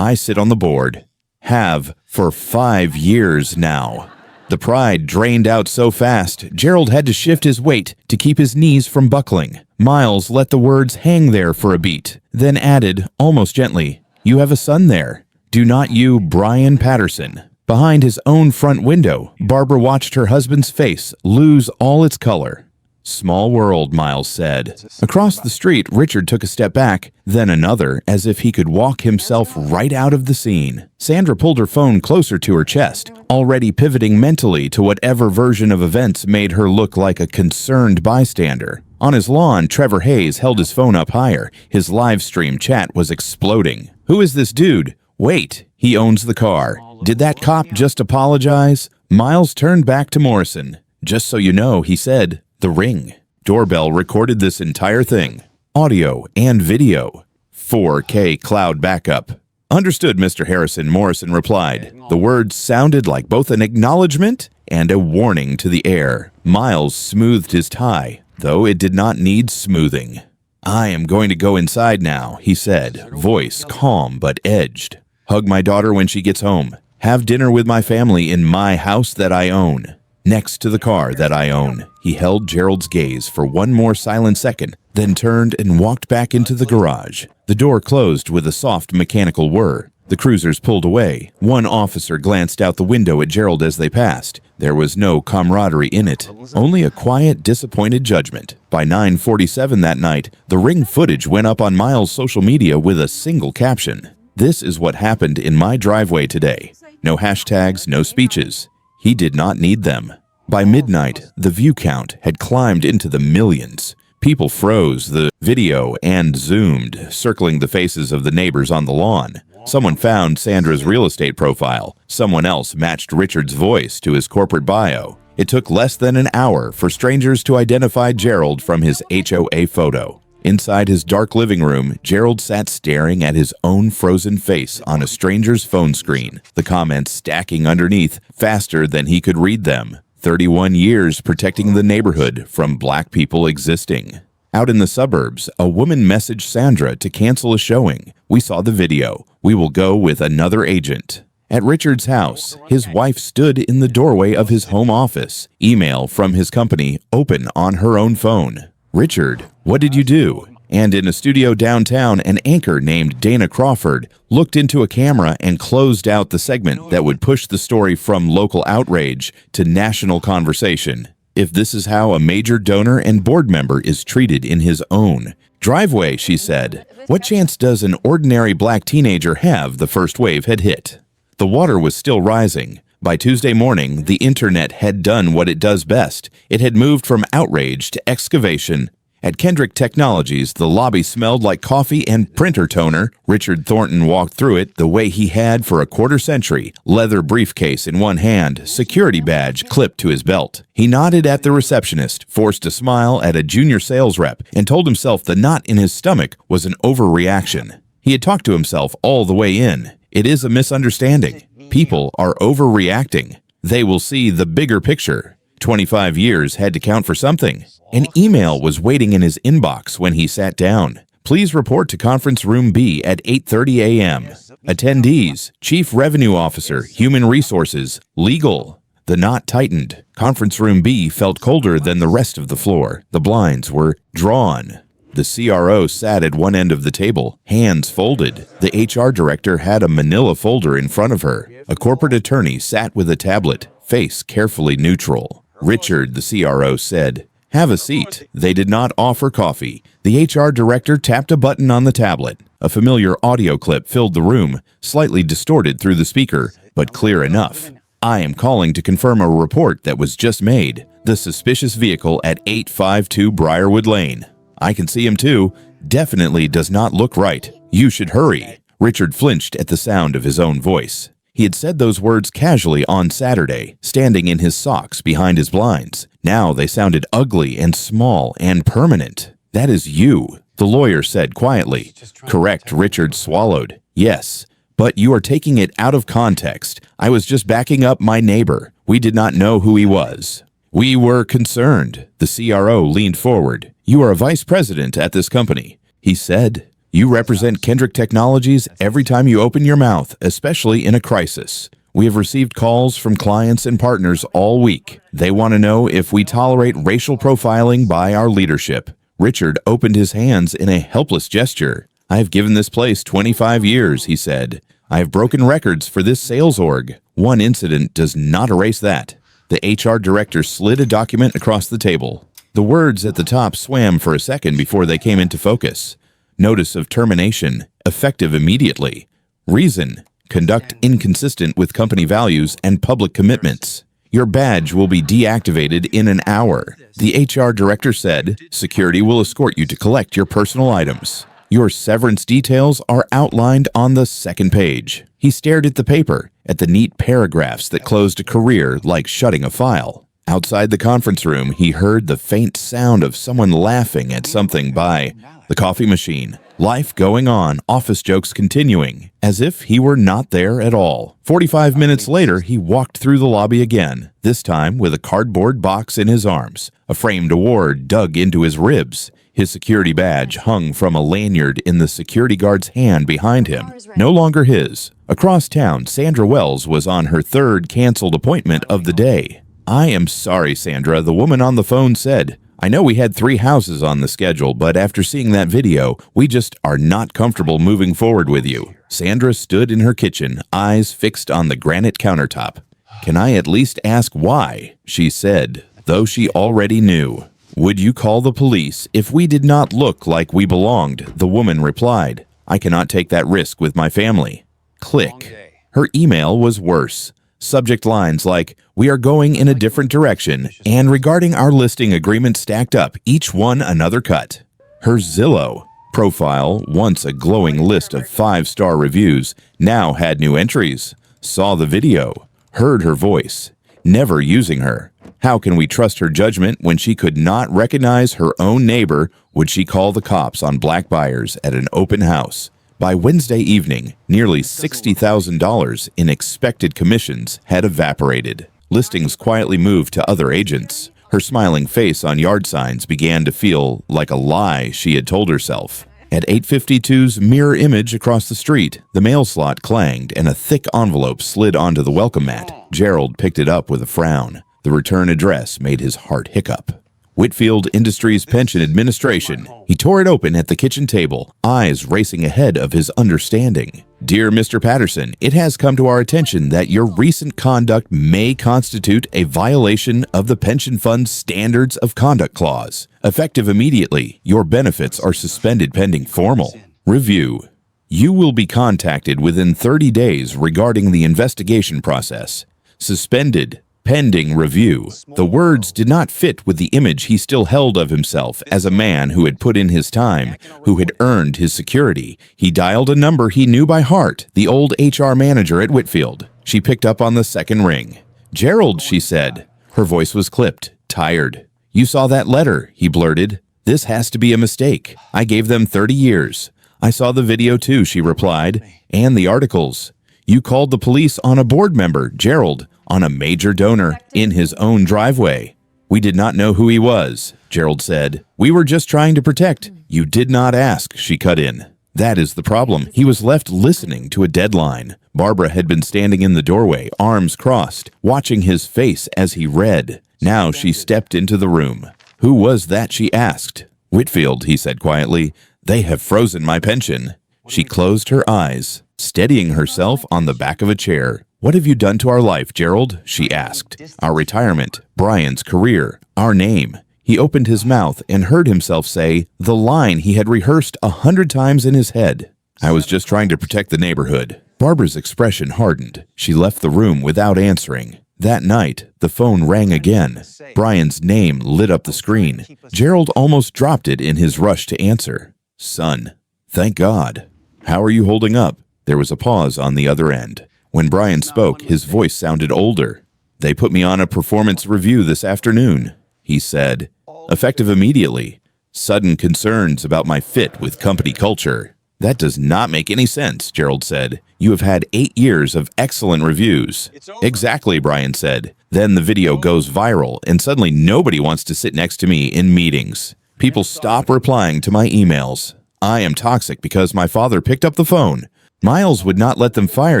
"I sit on the board. Have for 5 years now." The pride drained out so fast, Gerald had to shift his weight to keep his knees from buckling. Miles let the words hang there for a beat, then added, almost gently, "You have a son there. Do not you, Brian Patterson?" Behind his own front window, Barbara watched her husband's face lose all its color. "Small world," Miles said. Across the street, Richard took a step back, then another, as if he could walk himself right out of the scene. Sandra pulled her phone closer to her chest, already pivoting mentally to whatever version of events made her look like a concerned bystander. On his lawn, Trevor Hayes held his phone up higher. His live stream chat was exploding. "Who is this dude? Wait, he owns the car. Did that cop just apologize?" Miles turned back to Morrison. "Just so you know," he said, "the Ring doorbell recorded this entire thing. Audio and video. 4K cloud backup." "Understood, Mr. Harrison," Morrison replied. The words sounded like both an acknowledgement and a warning to the air. Miles smoothed his tie, though it did not need smoothing. "I am going to go inside now," he said, voice calm but edged. "Hug my daughter when she gets home. Have dinner with my family in my house that I own. Next to the car that I own." He held Gerald's gaze for one more silent second, then turned and walked back into the garage. The door closed with a soft mechanical whir. The cruisers pulled away. One officer glanced out the window at Gerald as they passed. There was no camaraderie in it, only a quiet, disappointed judgment. By 9:47 that night, the Ring footage went up on Miles' social media with a single caption. "This is what happened in my driveway today." No hashtags, no speeches. He did not need them. By midnight, the view count had climbed into the millions. People froze the video and zoomed, circling the faces of the neighbors on the lawn. Someone found Sandra's real estate profile. Someone else matched Richard's voice to his corporate bio. It took less than an hour for strangers to identify Gerald from his HOA photo. Inside his dark living room, Gerald sat staring at his own frozen face on a stranger's phone screen, the comments stacking underneath faster than he could read them. 31 years protecting the neighborhood from black people existing. Out in the suburbs, a woman messaged Sandra to cancel a showing. "We saw the video. We will go with another agent." At Richard's house, his wife stood in the doorway of his home office, email from his company open on her own phone. "Richard, what did you do?" And in a studio downtown, an anchor named Dana Crawford looked into a camera and closed out the segment that would push the story from local outrage to national conversation. If this is how a major donor and board member is treated in his own driveway, she said, what chance does an ordinary black teenager have? The first wave had hit. The water was still rising. By Tuesday morning, the internet had done what it does best. It had moved from outrage to excavation. At Kendrick Technologies, the lobby smelled like coffee and printer toner. Richard Thornton walked through it the way he had for a quarter century, leather briefcase in one hand, security badge clipped to his belt. He nodded at the receptionist, forced a smile at a junior sales rep, and told himself the knot in his stomach was an overreaction. He had talked to himself all the way in. It is a misunderstanding. People are overreacting. They will see the bigger picture. 25 years had to count for something. An email was waiting in his inbox when he sat down. Please report to Conference Room B at 8:30 a.m. Attendees, Chief Revenue Officer, Human Resources, Legal. The knot tightened. Conference Room B felt colder than the rest of the floor. The blinds were drawn. The CRO sat at one end of the table, hands folded. The HR director had a manila folder in front of her. A corporate attorney sat with a tablet, face carefully neutral. Richard, the CRO, said, "Have a seat." They did not offer coffee. The HR director tapped a button on the tablet. A familiar audio clip filled the room, slightly distorted through the speaker, but clear enough. "I am calling to confirm a report that was just made. The suspicious vehicle at 852 Briarwood Lane. I can see him too. Definitely does not look right. You should hurry." Richard flinched at the sound of his own voice. He had said those words casually on Saturday, standing in his socks behind his blinds. Now they sounded ugly and small and permanent. "That is you," the lawyer said quietly. "Correct," Richard swallowed. "Yes, but you are taking it out of context. I was just backing up my neighbor. We did not know who he was." "We were concerned." The CRO leaned forward. "You are a vice president at this company," he said. "You represent Kendrick Technologies every time you open your mouth, especially in a crisis. We have received calls from clients and partners all week. They want to know if we tolerate racial profiling by our leadership." Richard opened his hands in a helpless gesture. "I have given this place 25 years," he said. I have broken records for this sales org. One incident does not erase that. The HR director slid a document across the table. The words at the top swam for a second before they came into focus. Notice of termination, effective immediately. Reason, conduct inconsistent with company values and public commitments. Your badge will be deactivated in an hour. The HR director said, security will escort you to collect your personal items. Your severance details are outlined on the second page. He stared at the paper, at the neat paragraphs that closed a career like shutting a file. Outside the conference room, he heard the faint sound of someone laughing at something by the coffee machine. Life going on, office jokes continuing, as if he were not there at all. 45 minutes later, he walked through the lobby again, this time with a cardboard box in his arms. A framed award dug into his ribs. His security badge hung from a lanyard in the security guard's hand behind him, no longer his. Across town, Sandra Wells was on her third canceled appointment of the day. I am sorry, Sandra, the woman on the phone said. I know we had 3 houses on the schedule, but after seeing that video, we just are not comfortable moving forward with you. Sandra stood in her kitchen, eyes fixed on the granite countertop. Can I at least ask why? She said, though she already knew. Would you call the police if we did not look like we belonged? The woman replied. I cannot take that risk with my family. Click. Her email was worse. Subject lines like, we are going in a different direction, and regarding our listing agreement stacked up, each one another cut. Her Zillow profile, once a glowing list of 5-star reviews, now had new entries. Saw the video, heard her voice, never using her. How can we trust her judgment when she could not recognize her own neighbor? Would she call the cops on black buyers at an open house? By Wednesday evening, nearly $60,000 in expected commissions had evaporated. Listings quietly moved to other agents. Her smiling face on yard signs began to feel like a lie she had told herself. At 852's mirror image across the street, the mail slot clanged and a thick envelope slid onto the welcome mat. Gerald picked it up with a frown. The return address made his heart hiccup. Whitfield Industries Pension Administration. He tore it open at the kitchen table, eyes racing ahead of his understanding. Dear Mr. Patterson, it has come to our attention that your recent conduct may constitute a violation of the pension fund's Standards of Conduct Clause. Effective immediately, your benefits are suspended pending formal review. You will be contacted within 30 days regarding the investigation process. Suspended pending review. The words did not fit with the image he still held of himself as a man who had put in his time, who had earned his security. He dialed a number he knew by heart, the old HR manager at Whitfield. She picked up on the second ring. Gerald, she said. Her voice was clipped, tired. You saw that letter, he blurted. This has to be a mistake. I gave them 30 years. I saw the video too, she replied, and the articles. You called the police on a board member, Gerald, on a major donor in his own driveway. We did not know who he was, Gerald said. We were just trying to protect. You did not ask, she cut in. That is the problem. He was left listening to a deadline. Barbara had been standing in the doorway, arms crossed, watching his face as he read. Now she stepped into the room. Who was that, she asked. Whitfield, he said quietly. They have frozen my pension. She closed her eyes, steadying herself on the back of a chair. What have you done to our life, Gerald? She asked. Our retirement, Brian's career, our name. He opened his mouth and heard himself say the line he had rehearsed 100 times in his head. I was just trying to protect the neighborhood. Barbara's expression hardened. She left the room without answering. That night, the phone rang again. Brian's name lit up the screen. Gerald almost dropped it in his rush to answer. Son. Thank God. How are you holding up? There was a pause on the other end. When Brian spoke, his voice sounded older. They put me on a performance review this afternoon, he said, effective immediately. Sudden concerns about my fit with company culture. That does not make any sense, Gerald said. You have had 8 years of excellent reviews. Exactly, Brian said. Then the video goes viral, and suddenly nobody wants to sit next to me in meetings. People stop replying to my emails. I am toxic because my father picked up the phone. Miles would not let them fire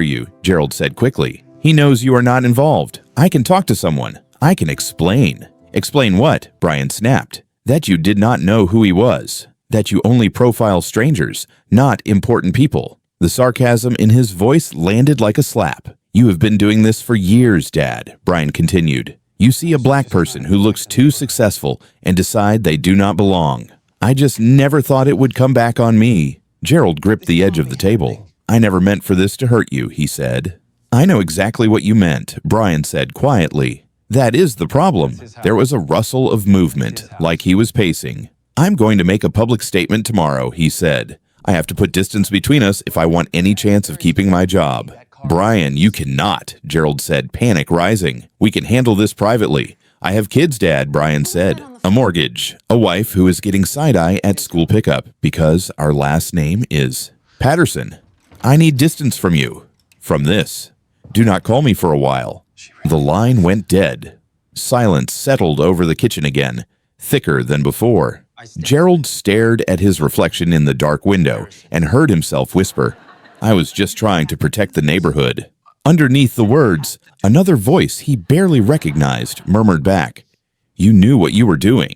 you, Gerald said quickly. He knows you are not involved. I can talk to someone. I can explain. Explain what? Brian snapped. That you did not know who he was. That you only profile strangers, not important people. The sarcasm in his voice landed like a slap. "You have been doing this for years, Dad," Brian continued. "You see a black person who looks too successful and decide they do not belong. I just never thought it would come back on me." Gerald gripped the edge of the table. "I never meant for this to hurt you," he said. "I know exactly what you meant," Brian said quietly. "That is the problem." There was a rustle of movement, like he was pacing. "I'm going to make a public statement tomorrow," he said. "I have to put distance between us if I want any chance of keeping my job." "Brian, you cannot," Gerald said, panic rising. "We can handle this privately." "I have kids, Dad," Brian said. "A mortgage, a wife who is getting side-eye at school pickup because our last name is Patterson. I need distance from you. From this. Do not call me for a while." The line went dead. Silence settled over the kitchen again, thicker than before. Gerald stared at his reflection in the dark window and heard himself whisper, "I was just trying to protect the neighborhood." Underneath the words, another voice he barely recognized murmured back, "You knew what you were doing."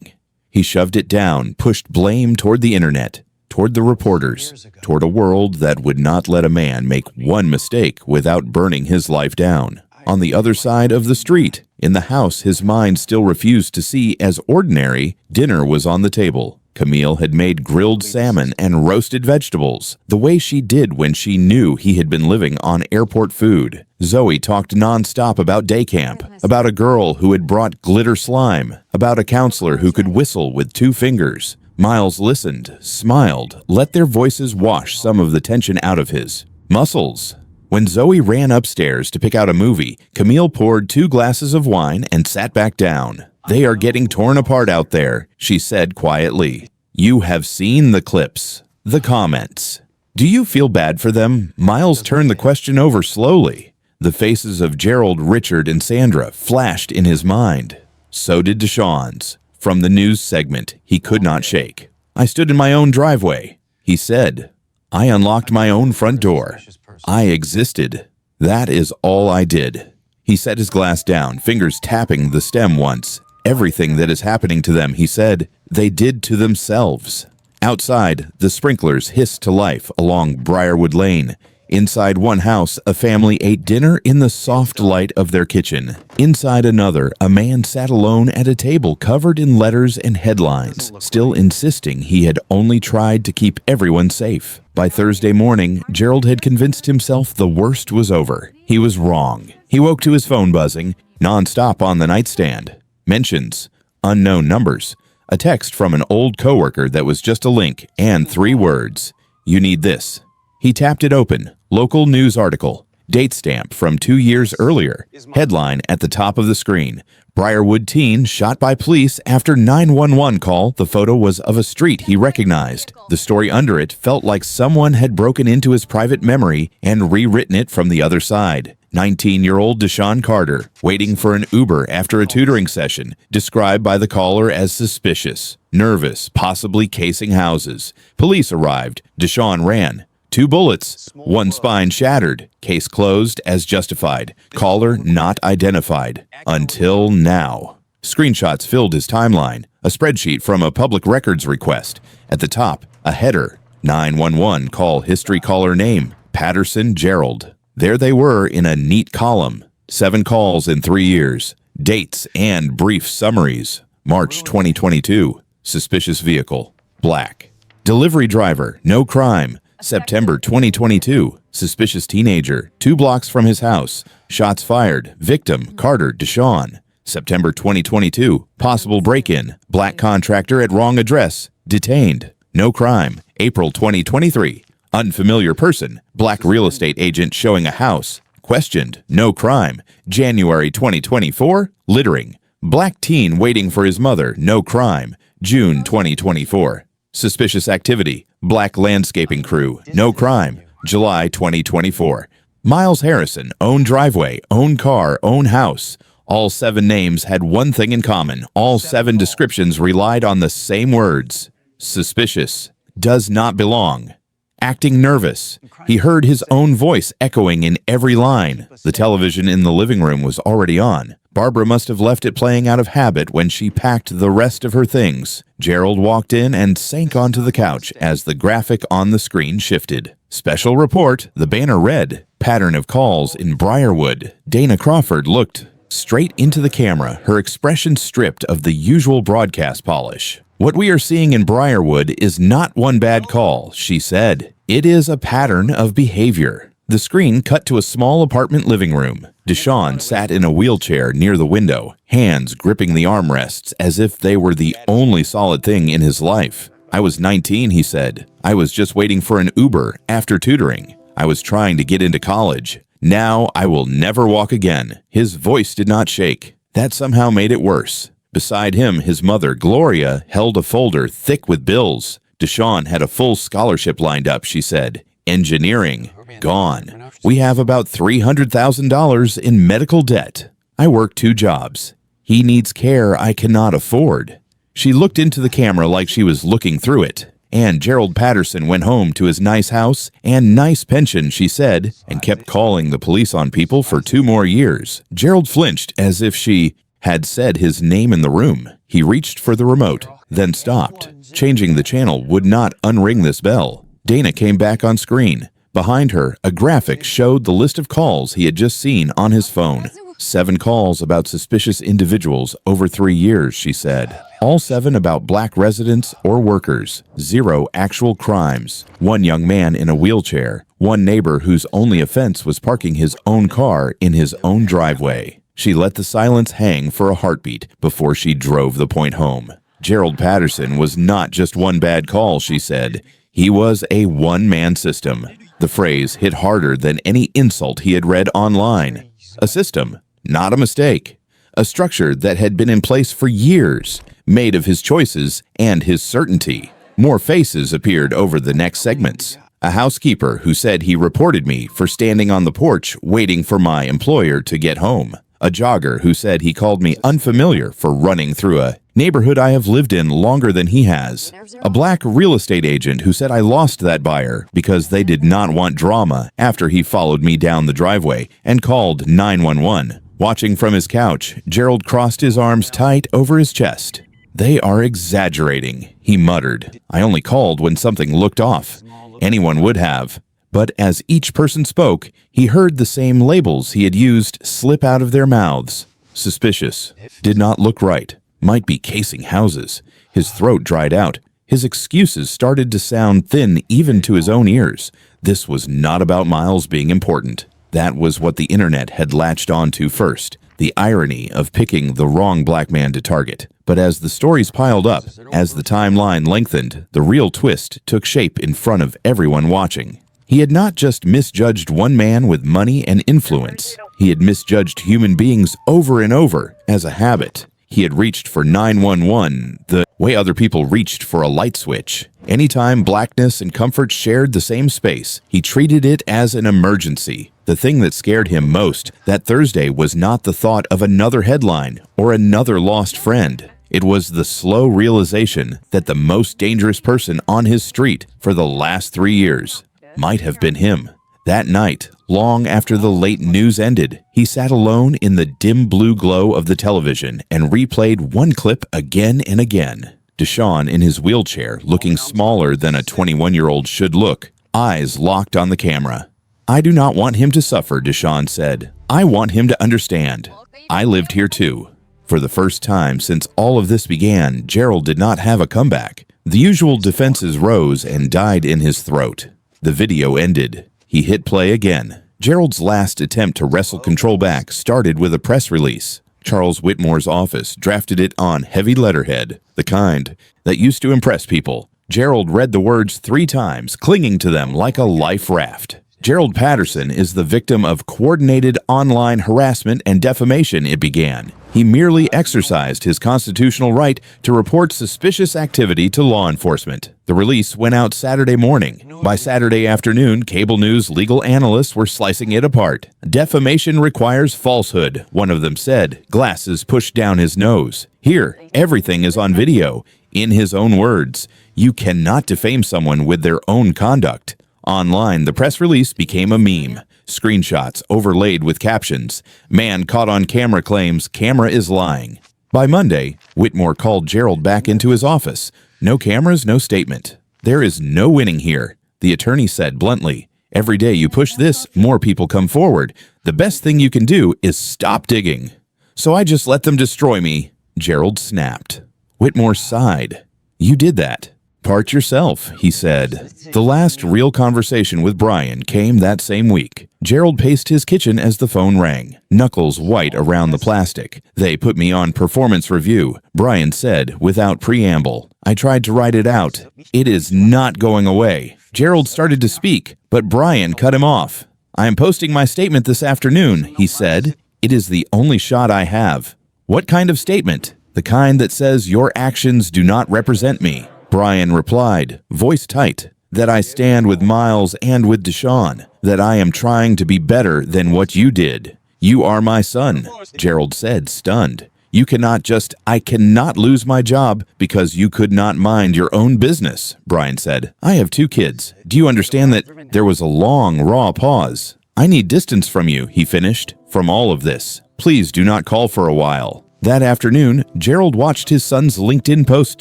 He shoved it down, pushed blame toward the internet, toward the reporters, toward a world that would not let a man make one mistake without burning his life down. On the other side of the street, in the house his mind still refused to see as ordinary, dinner was on the table. Camille had made grilled salmon and roasted vegetables, the way she did when she knew he had been living on airport food. Zoe talked nonstop about day camp, about a girl who had brought glitter slime, about a counselor who could whistle with 2 fingers. Miles listened, smiled, let their voices wash some of the tension out of his muscles. When Zoe ran upstairs to pick out a movie, Camille poured 2 glasses of wine and sat back down. "They are getting torn apart out there," she said quietly. "You have seen the clips, the comments. Do you feel bad for them?" Miles turned the question over slowly. The faces of Gerald, Richard, and Sandra flashed in his mind. So did Deshawn's. From the news segment, he could not shake. "I stood in my own driveway," he said. "I unlocked my own front door. I existed. That is all I did." He set his glass down, fingers tapping the stem once. "Everything that is happening to them," he said, "they did to themselves." Outside, the sprinklers hissed to life along Briarwood Lane. Inside one house, a family ate dinner in the soft light of their kitchen. Inside another, a man sat alone at a table covered in letters and headlines, still insisting he had only tried to keep everyone safe. By Thursday morning, Gerald had convinced himself the worst was over. He was wrong. He woke to his phone buzzing, nonstop on the nightstand. Mentions, unknown numbers, a text from an old coworker that was just a link, and 3 words, "You need this." He tapped it open. Local news article. Date stamp from 2 years earlier. Headline at the top of the screen. Briarwood teen shot by police after 911 call. The photo was of a street he recognized. The story under it felt like someone had broken into his private memory and rewritten it from the other side. 19-year-old Deshawn Carter, waiting for an Uber after a tutoring session, described by the caller as suspicious, nervous, possibly casing houses. Police arrived. Deshawn ran. 2 bullets, 1 spine shattered. Case closed as justified. Caller not identified. Until now. Screenshots filled his timeline. A spreadsheet from a public records request. At the top, a header. 911 call history caller name. Patterson Gerald. There they were in a neat column. 7 calls in 3 years. Dates and brief summaries. March 2022. Suspicious vehicle. Black. Delivery driver. No crime. September 2022. Suspicious teenager. 2 blocks from his house. Shots fired. Victim, Carter Deshawn. September 2022. Possible break-in. Black contractor at wrong address. Detained. No crime. April 2023. Unfamiliar person. Black real estate agent showing a house. Questioned. No crime. January 2024. Littering. Black teen waiting for his mother. No crime. June 2024. Suspicious activity. Black landscaping crew. No crime. July 2024. Miles Harrison. Own driveway. Own car. Own house. All 7 names had one thing in common. All 7 descriptions relied on the same words. Suspicious. Does not belong. Acting nervous. He heard his own voice echoing in every line. The television in the living room was already on. Barbara must have left it playing out of habit when she packed the rest of her things. Gerald walked in and sank onto the couch as the graphic on the screen shifted. Special report, the banner read, pattern of calls in Briarwood. Dana Crawford looked straight into the camera, her expression stripped of the usual broadcast polish. What we are seeing in Briarwood is not one bad call, she said. It is a pattern of behavior. The screen cut to a small apartment living room. Deshaun sat in a wheelchair near the window, hands gripping the armrests as if they were the only solid thing in his life. I was 19, he said. I was just waiting for an Uber after tutoring. I was trying to get into college. Now I will never walk again. His voice did not shake. That somehow made it worse. Beside him, his mother, Gloria, held a folder thick with bills. Deshaun had a full scholarship lined up, she said. Engineering, gone. We have about $300,000 in medical debt. I work 2 jobs. He needs care I cannot afford. She looked into the camera like she was looking through it. And Gerald Patterson went home to his nice house and nice pension, she said, and kept calling the police on people for 2 more years. Gerald flinched as if she had said his name in the room. He reached for the remote, then stopped. Changing the channel would not unring this bell. Dana came back on screen. Behind her, a graphic showed the list of calls he had just seen on his phone. 7 calls about suspicious individuals over 3 years, she said. All 7 about black residents or workers. 0 actual crimes. 1 young man in a wheelchair. 1 neighbor whose only offense was parking his own car in his own driveway. She let the silence hang for a heartbeat before she drove the point home. Gerald Patterson was not just one bad call, she said. He was a one-man system. The phrase hit harder than any insult he had read online. A system, not a mistake. A structure that had been in place for years, made of his choices and his certainty. More faces appeared over the next segments. A housekeeper who said he reported me for standing on the porch waiting for my employer to get home. A jogger who said he called me unfamiliar for running through a neighborhood I have lived in longer than he has. A black real estate agent who said I lost that buyer because they did not want drama after he followed me down the driveway and called 911. Watching from his couch, Gerald crossed his arms tight over his chest. They are exaggerating, he muttered. I only called when something looked off. Anyone would have. But as each person spoke, he heard the same labels he had used slip out of their mouths. Suspicious. Did not look right. Might be casing houses. His throat dried out. His excuses started to sound thin even to his own ears. This was not about Miles being important. That was what the internet had latched onto first. The irony of picking the wrong black man to target. But as the stories piled up, as the timeline lengthened, the real twist took shape in front of everyone watching. He had not just misjudged one man with money and influence. He had misjudged human beings over and over as a habit. He had reached for 911 the way other people reached for a light switch. Anytime blackness and comfort shared the same space, he treated it as an emergency. The thing that scared him most that Thursday was not the thought of another headline or another lost friend. It was the slow realization that the most dangerous person on his street for the last 3 years might have been him. That night, long after the late news ended, he sat alone in the dim blue glow of the television and replayed one clip again and again. Deshaun in his wheelchair, looking smaller than a 21-year-old should look, eyes locked on the camera. I do not want him to suffer, Deshaun said. I want him to understand. I lived here too. For the first time since all of this began, Gerald did not have a comeback. The usual defenses rose and died in his throat. The video ended. He hit play again. Gerald's last attempt to wrestle control back started with a press release. Charles Whitmore's office drafted it on heavy letterhead, the kind that used to impress people. Gerald read the words 3 times, clinging to them like a life raft. Gerald Patterson is the victim of coordinated online harassment and defamation, it began. He merely exercised his constitutional right to report suspicious activity to law enforcement. The release went out Saturday morning. By Saturday afternoon, cable news legal analysts were slicing it apart. Defamation requires falsehood, one of them said, glasses pushed down his nose. Here, everything is on video. In his own words, you cannot defame someone with their own conduct. Online, the press release became a meme. Screenshots overlaid with captions. Man caught on camera claims camera is lying. By Monday, Whitmore called Gerald back into his office. No cameras, no statement. There is no winning here, the attorney said bluntly. Every day you push this, more people come forward. The best thing you can do is stop digging. So I just let them destroy me, Gerald snapped. Whitmore sighed. You did that. Part yourself, he said. The last real conversation with Brian came that same week. Gerald paced his kitchen as the phone rang, knuckles white around the plastic. They put me on performance review, Brian said without preamble. I tried to write it out. It is not going away. Gerald started to speak, but Brian cut him off. I am posting my statement this afternoon, he said. It is the only shot I have. What kind of statement? The kind that says your actions do not represent me. Brian replied, voice tight, that I stand with Miles and with Deshaun, that I am trying to be better than what you did. You are my son, Gerald said, stunned. I cannot lose my job because you could not mind your own business, Brian said. I have 2 kids. Do you understand that? There was a long, raw pause. I need distance from you, he finished, from all of this. Please do not call for a while. That afternoon, Gerald watched his son's LinkedIn post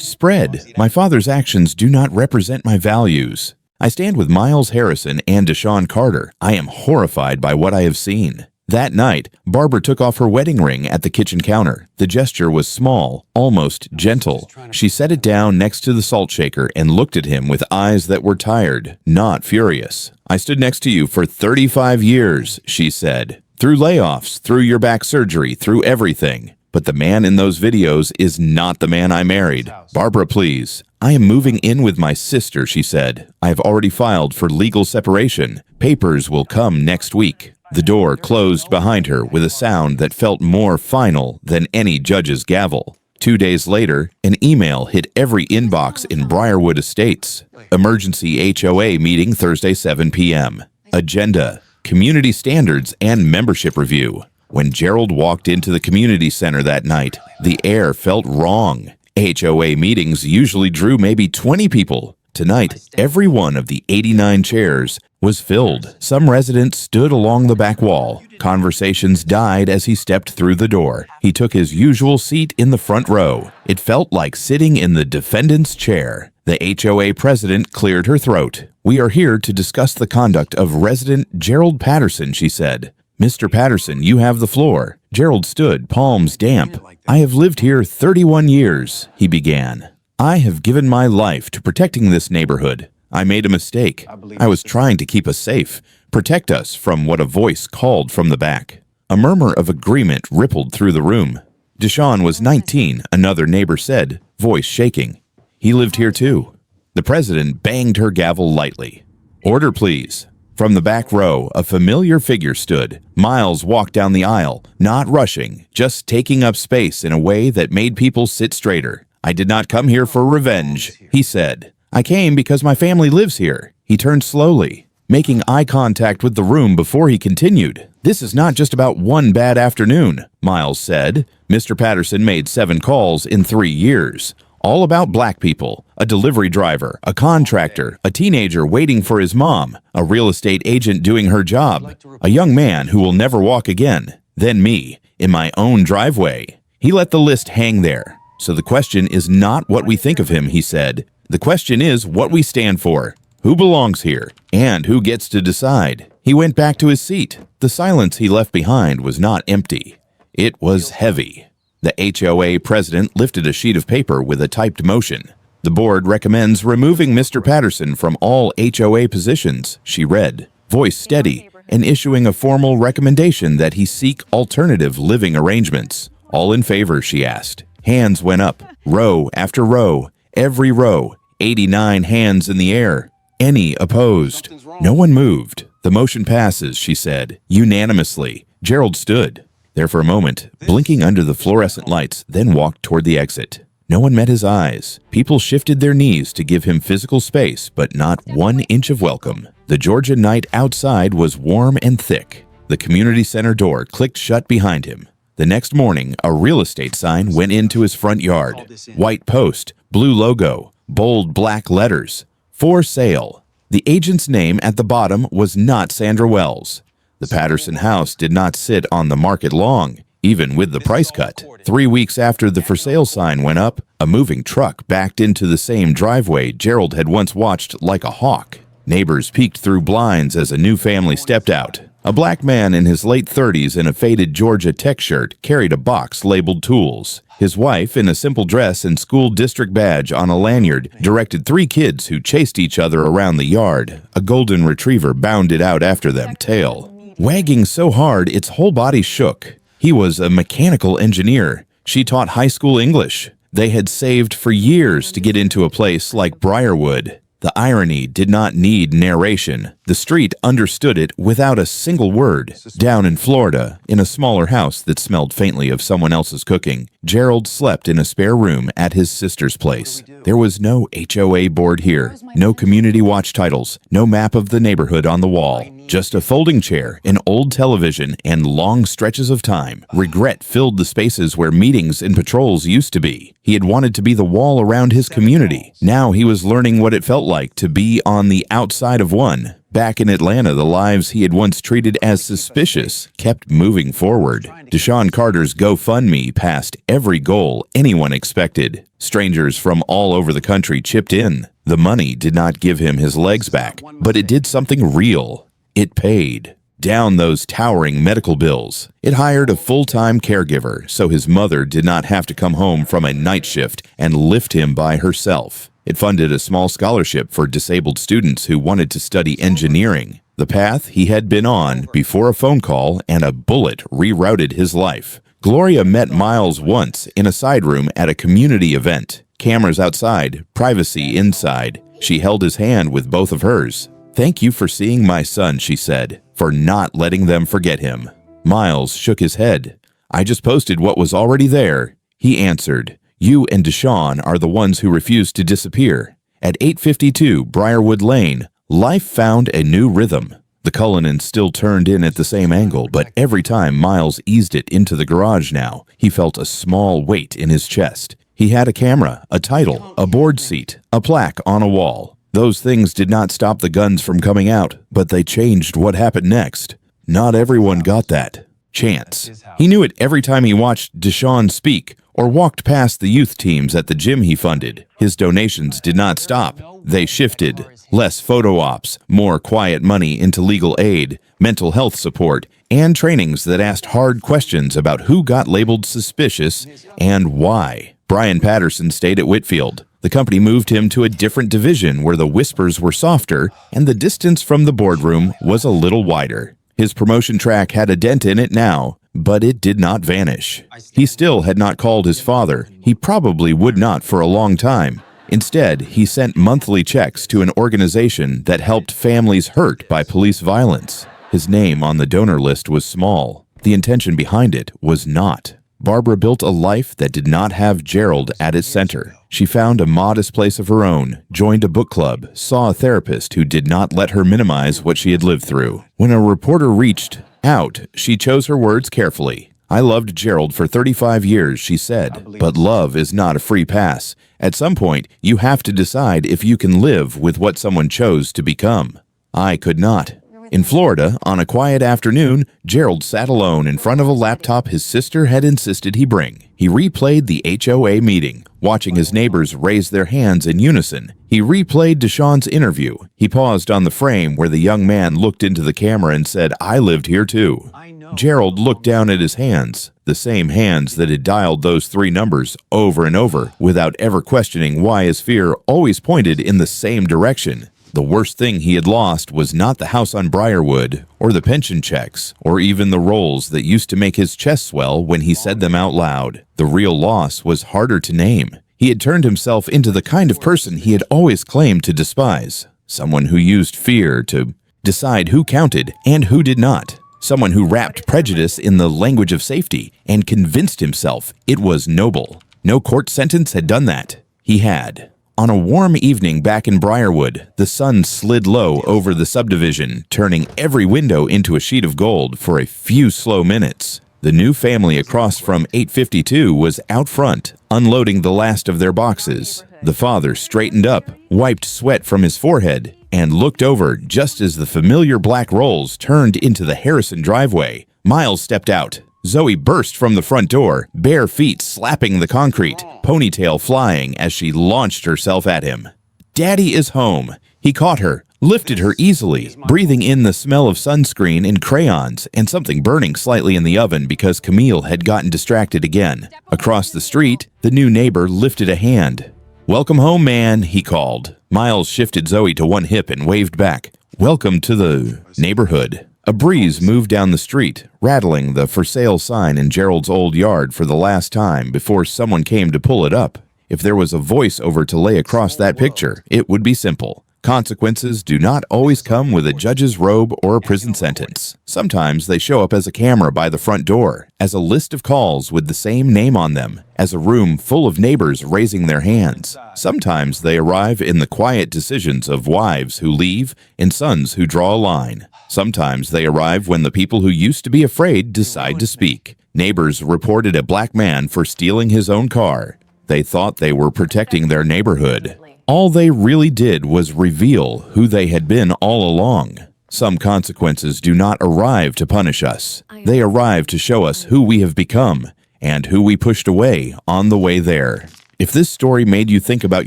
spread. My father's actions do not represent my values. I stand with Miles Harrison and Deshaun Carter. I am horrified by what I have seen. That night, Barbara took off her wedding ring at the kitchen counter. The gesture was small, almost gentle. She set it down next to the salt shaker and looked at him with eyes that were tired, not furious. I stood next to you for 35 years, she said. Through layoffs, through your back surgery, through everything. But the man in those videos is not the man I married. Barbara, please. I am moving in with my sister, she said. I have already filed for legal separation. Papers will come next week. The door closed behind her with a sound that felt more final than any judge's gavel. 2 days later, an email hit every inbox in Briarwood Estates. Emergency HOA meeting Thursday 7 p.m. Agenda, community standards, and membership review. When Gerald walked into the community center that night, the air felt wrong. HOA meetings usually drew maybe 20 people. Tonight, every one of the 89 chairs was filled. Some residents stood along the back wall. Conversations died as he stepped through the door. He took his usual seat in the front row. It felt like sitting in the defendant's chair. The HOA president cleared her throat. We are here to discuss the conduct of resident Gerald Patterson, she said. Mr. Patterson, you have the floor. Gerald stood, palms damp. I have lived here 31 years, he began. I have given my life to protecting this neighborhood. I made a mistake. I was trying to keep us safe, protect us from what a voice called from the back. A murmur of agreement rippled through the room. Deshaun was 19, another neighbor said, voice shaking. He lived here too. The president banged her gavel lightly. Order, please. From the back row, a familiar figure stood. Miles walked down the aisle, not rushing, just taking up space in a way that made people sit straighter. I did not come here for revenge, he said. I came because my family lives here. He turned slowly, making eye contact with the room before he continued. This is not just about one bad afternoon, Miles said. Mr. Patterson made 7 calls in 3 years. All about black people, a delivery driver, a contractor, a teenager waiting for his mom, a real estate agent doing her job, a young man who will never walk again, then me, in my own driveway. He let the list hang there. So the question is not what we think of him, he said. The question is what we stand for, who belongs here, and who gets to decide. He went back to his seat. The silence he left behind was not empty. It was heavy. The HOA president lifted a sheet of paper with a typed motion. The board recommends removing Mr. Patterson from all HOA positions, she read, voice steady, and issuing a formal recommendation that he seek alternative living arrangements. All in favor, she asked. Hands went up, row after row, every row, 89 hands in the air. Any opposed? No one moved. The motion passes, she said, unanimously. Gerald stood there for a moment, blinking under the fluorescent lights, then walked toward the exit. No one met his eyes. People shifted their knees to give him physical space, but not 1 inch of welcome. The Georgia night outside was warm and thick. The community center door clicked shut behind him. The next morning, a real estate sign went into his front yard. White post, blue logo, bold black letters. For sale. The agent's name at the bottom was not Sandra Wells. The Patterson house did not sit on the market long, even with the price cut. 3 weeks after the for sale sign went up, a moving truck backed into the same driveway Gerald had once watched like a hawk. Neighbors peeked through blinds as a new family stepped out. A black man in his late 30s in a faded Georgia Tech shirt carried a box labeled tools. His wife, in a simple dress and school district badge on a lanyard, directed 3 kids who chased each other around the yard. A golden retriever bounded out after them, tail wagging so hard its whole body shook. He was a mechanical engineer. She taught high school English. They had saved for years to get into a place like Briarwood. The irony did not need narration. The street understood it without a single word. Down in Florida, in a smaller house that smelled faintly of someone else's cooking, Gerald slept in a spare room at his sister's place. There was no HOA board here, no community watch titles, no map of the neighborhood on the wall. Just a folding chair, an old television, and long stretches of time. Regret filled the spaces where meetings and patrols used to be. He had wanted to be the wall around his community. Now he was learning what it felt like to be on the outside of one. Back in Atlanta, the lives he had once treated as suspicious kept moving forward. Deshaun Carter's GoFundMe passed every goal anyone expected. Strangers from all over the country chipped in. The money did not give him his legs back, but it did something real. It paid down those towering medical bills. It hired a full-time caregiver so his mother did not have to come home from a night shift and lift him by herself. It funded a small scholarship for disabled students who wanted to study engineering, the path he had been on before a phone call and a bullet rerouted his life. Gloria met Miles once in a side room at a community event. Cameras outside, privacy inside. She held his hand with both of hers. "Thank you for seeing my son," she said, "for not letting them forget him." Miles shook his head. "I just posted what was already there." He answered, "You and Deshaun are the ones who refused to disappear." At 852 Briarwood Lane, life found a new rhythm. The Cullinan still turned in at the same angle, but every time Miles eased it into the garage now, he felt a small weight in his chest. He had a camera, a title, a board seat, a plaque on a wall. Those things did not stop the guns from coming out, but they changed what happened next. Not everyone got that chance. He knew it every time he watched Deshaun speak or walked past the youth teams at the gym he funded. His donations did not stop. They shifted. Less photo ops, more quiet money into legal aid, mental health support, and trainings that asked hard questions about who got labeled suspicious and why. Brian Patterson stayed at Whitfield. The company moved him to a different division where the whispers were softer and the distance from the boardroom was a little wider. His promotion track had a dent in it now, but it did not vanish. He still had not called his father. He probably would not for a long time. Instead, he sent monthly checks to an organization that helped families hurt by police violence. His name on the donor list was small. The intention behind it was not. Barbara built a life that did not have Gerald at its center. She found a modest place of her own, joined a book club, saw a therapist who did not let her minimize what she had lived through. When a reporter reached out, she chose her words carefully. "I loved Gerald for 35 years, she said, but love is not a free pass. At some point, you have to decide if you can live with what someone chose to become. I could not." In Florida, on a quiet afternoon, Gerald sat alone in front of a laptop his sister had insisted he bring. He replayed the HOA meeting, watching his neighbors raise their hands in unison. He replayed Deshaun's interview. He paused on the frame where the young man looked into the camera and said, "I lived here too." Gerald looked down at his hands, the same hands that had dialed those 3 numbers over and over, without ever questioning why his fear always pointed in the same direction. The worst thing he had lost was not the house on Briarwood, or the pension checks, or even the roles that used to make his chest swell when he said them out loud. The real loss was harder to name. He had turned himself into the kind of person he had always claimed to despise. Someone who used fear to decide who counted and who did not. Someone who wrapped prejudice in the language of safety and convinced himself it was noble. No court sentence had done that. He had. On a warm evening back in Briarwood, the sun slid low over the subdivision, turning every window into a sheet of gold for a few slow minutes. The new family across from 852 was out front, unloading the last of their boxes. The father straightened up, wiped sweat from his forehead, and looked over just as the familiar black Rolls turned into the Harrison driveway. Miles stepped out. Zoe burst from the front door, bare feet slapping the concrete, ponytail flying as she launched herself at him. "Daddy is home." He caught her, lifted her easily, breathing in the smell of sunscreen and crayons and something burning slightly in the oven because Camille had gotten distracted again. Across the street, the new neighbor lifted a hand. "Welcome home, man," he called. Miles shifted Zoe to one hip and waved back. "Welcome to the neighborhood." A breeze moved down the street, rattling the for sale sign in Gerald's old yard for the last time before someone came to pull it up. If there was a voiceover to lay across that picture, it would be simple. Consequences do not always come with a judge's robe or a prison sentence. Sometimes they show up as a camera by the front door, as a list of calls with the same name on them, as a room full of neighbors raising their hands. Sometimes they arrive in the quiet decisions of wives who leave and sons who draw a line. Sometimes they arrive when the people who used to be afraid decide to speak. Neighbors reported a black man for stealing his own car. They thought they were protecting their neighborhood. All they really did was reveal who they had been all along. Some consequences do not arrive to punish us. They arrive to show us who we have become and who we pushed away on the way there. If this story made you think about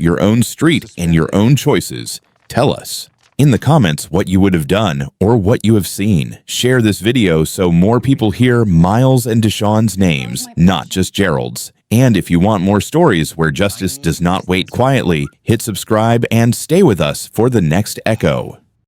your own street and your own choices, tell us in the comments what you would have done or what you have seen. Share this video so more people hear Miles and Deshawn's names, not just Gerald's. And if you want more stories where justice does not wait quietly, hit subscribe and stay with us for the next echo.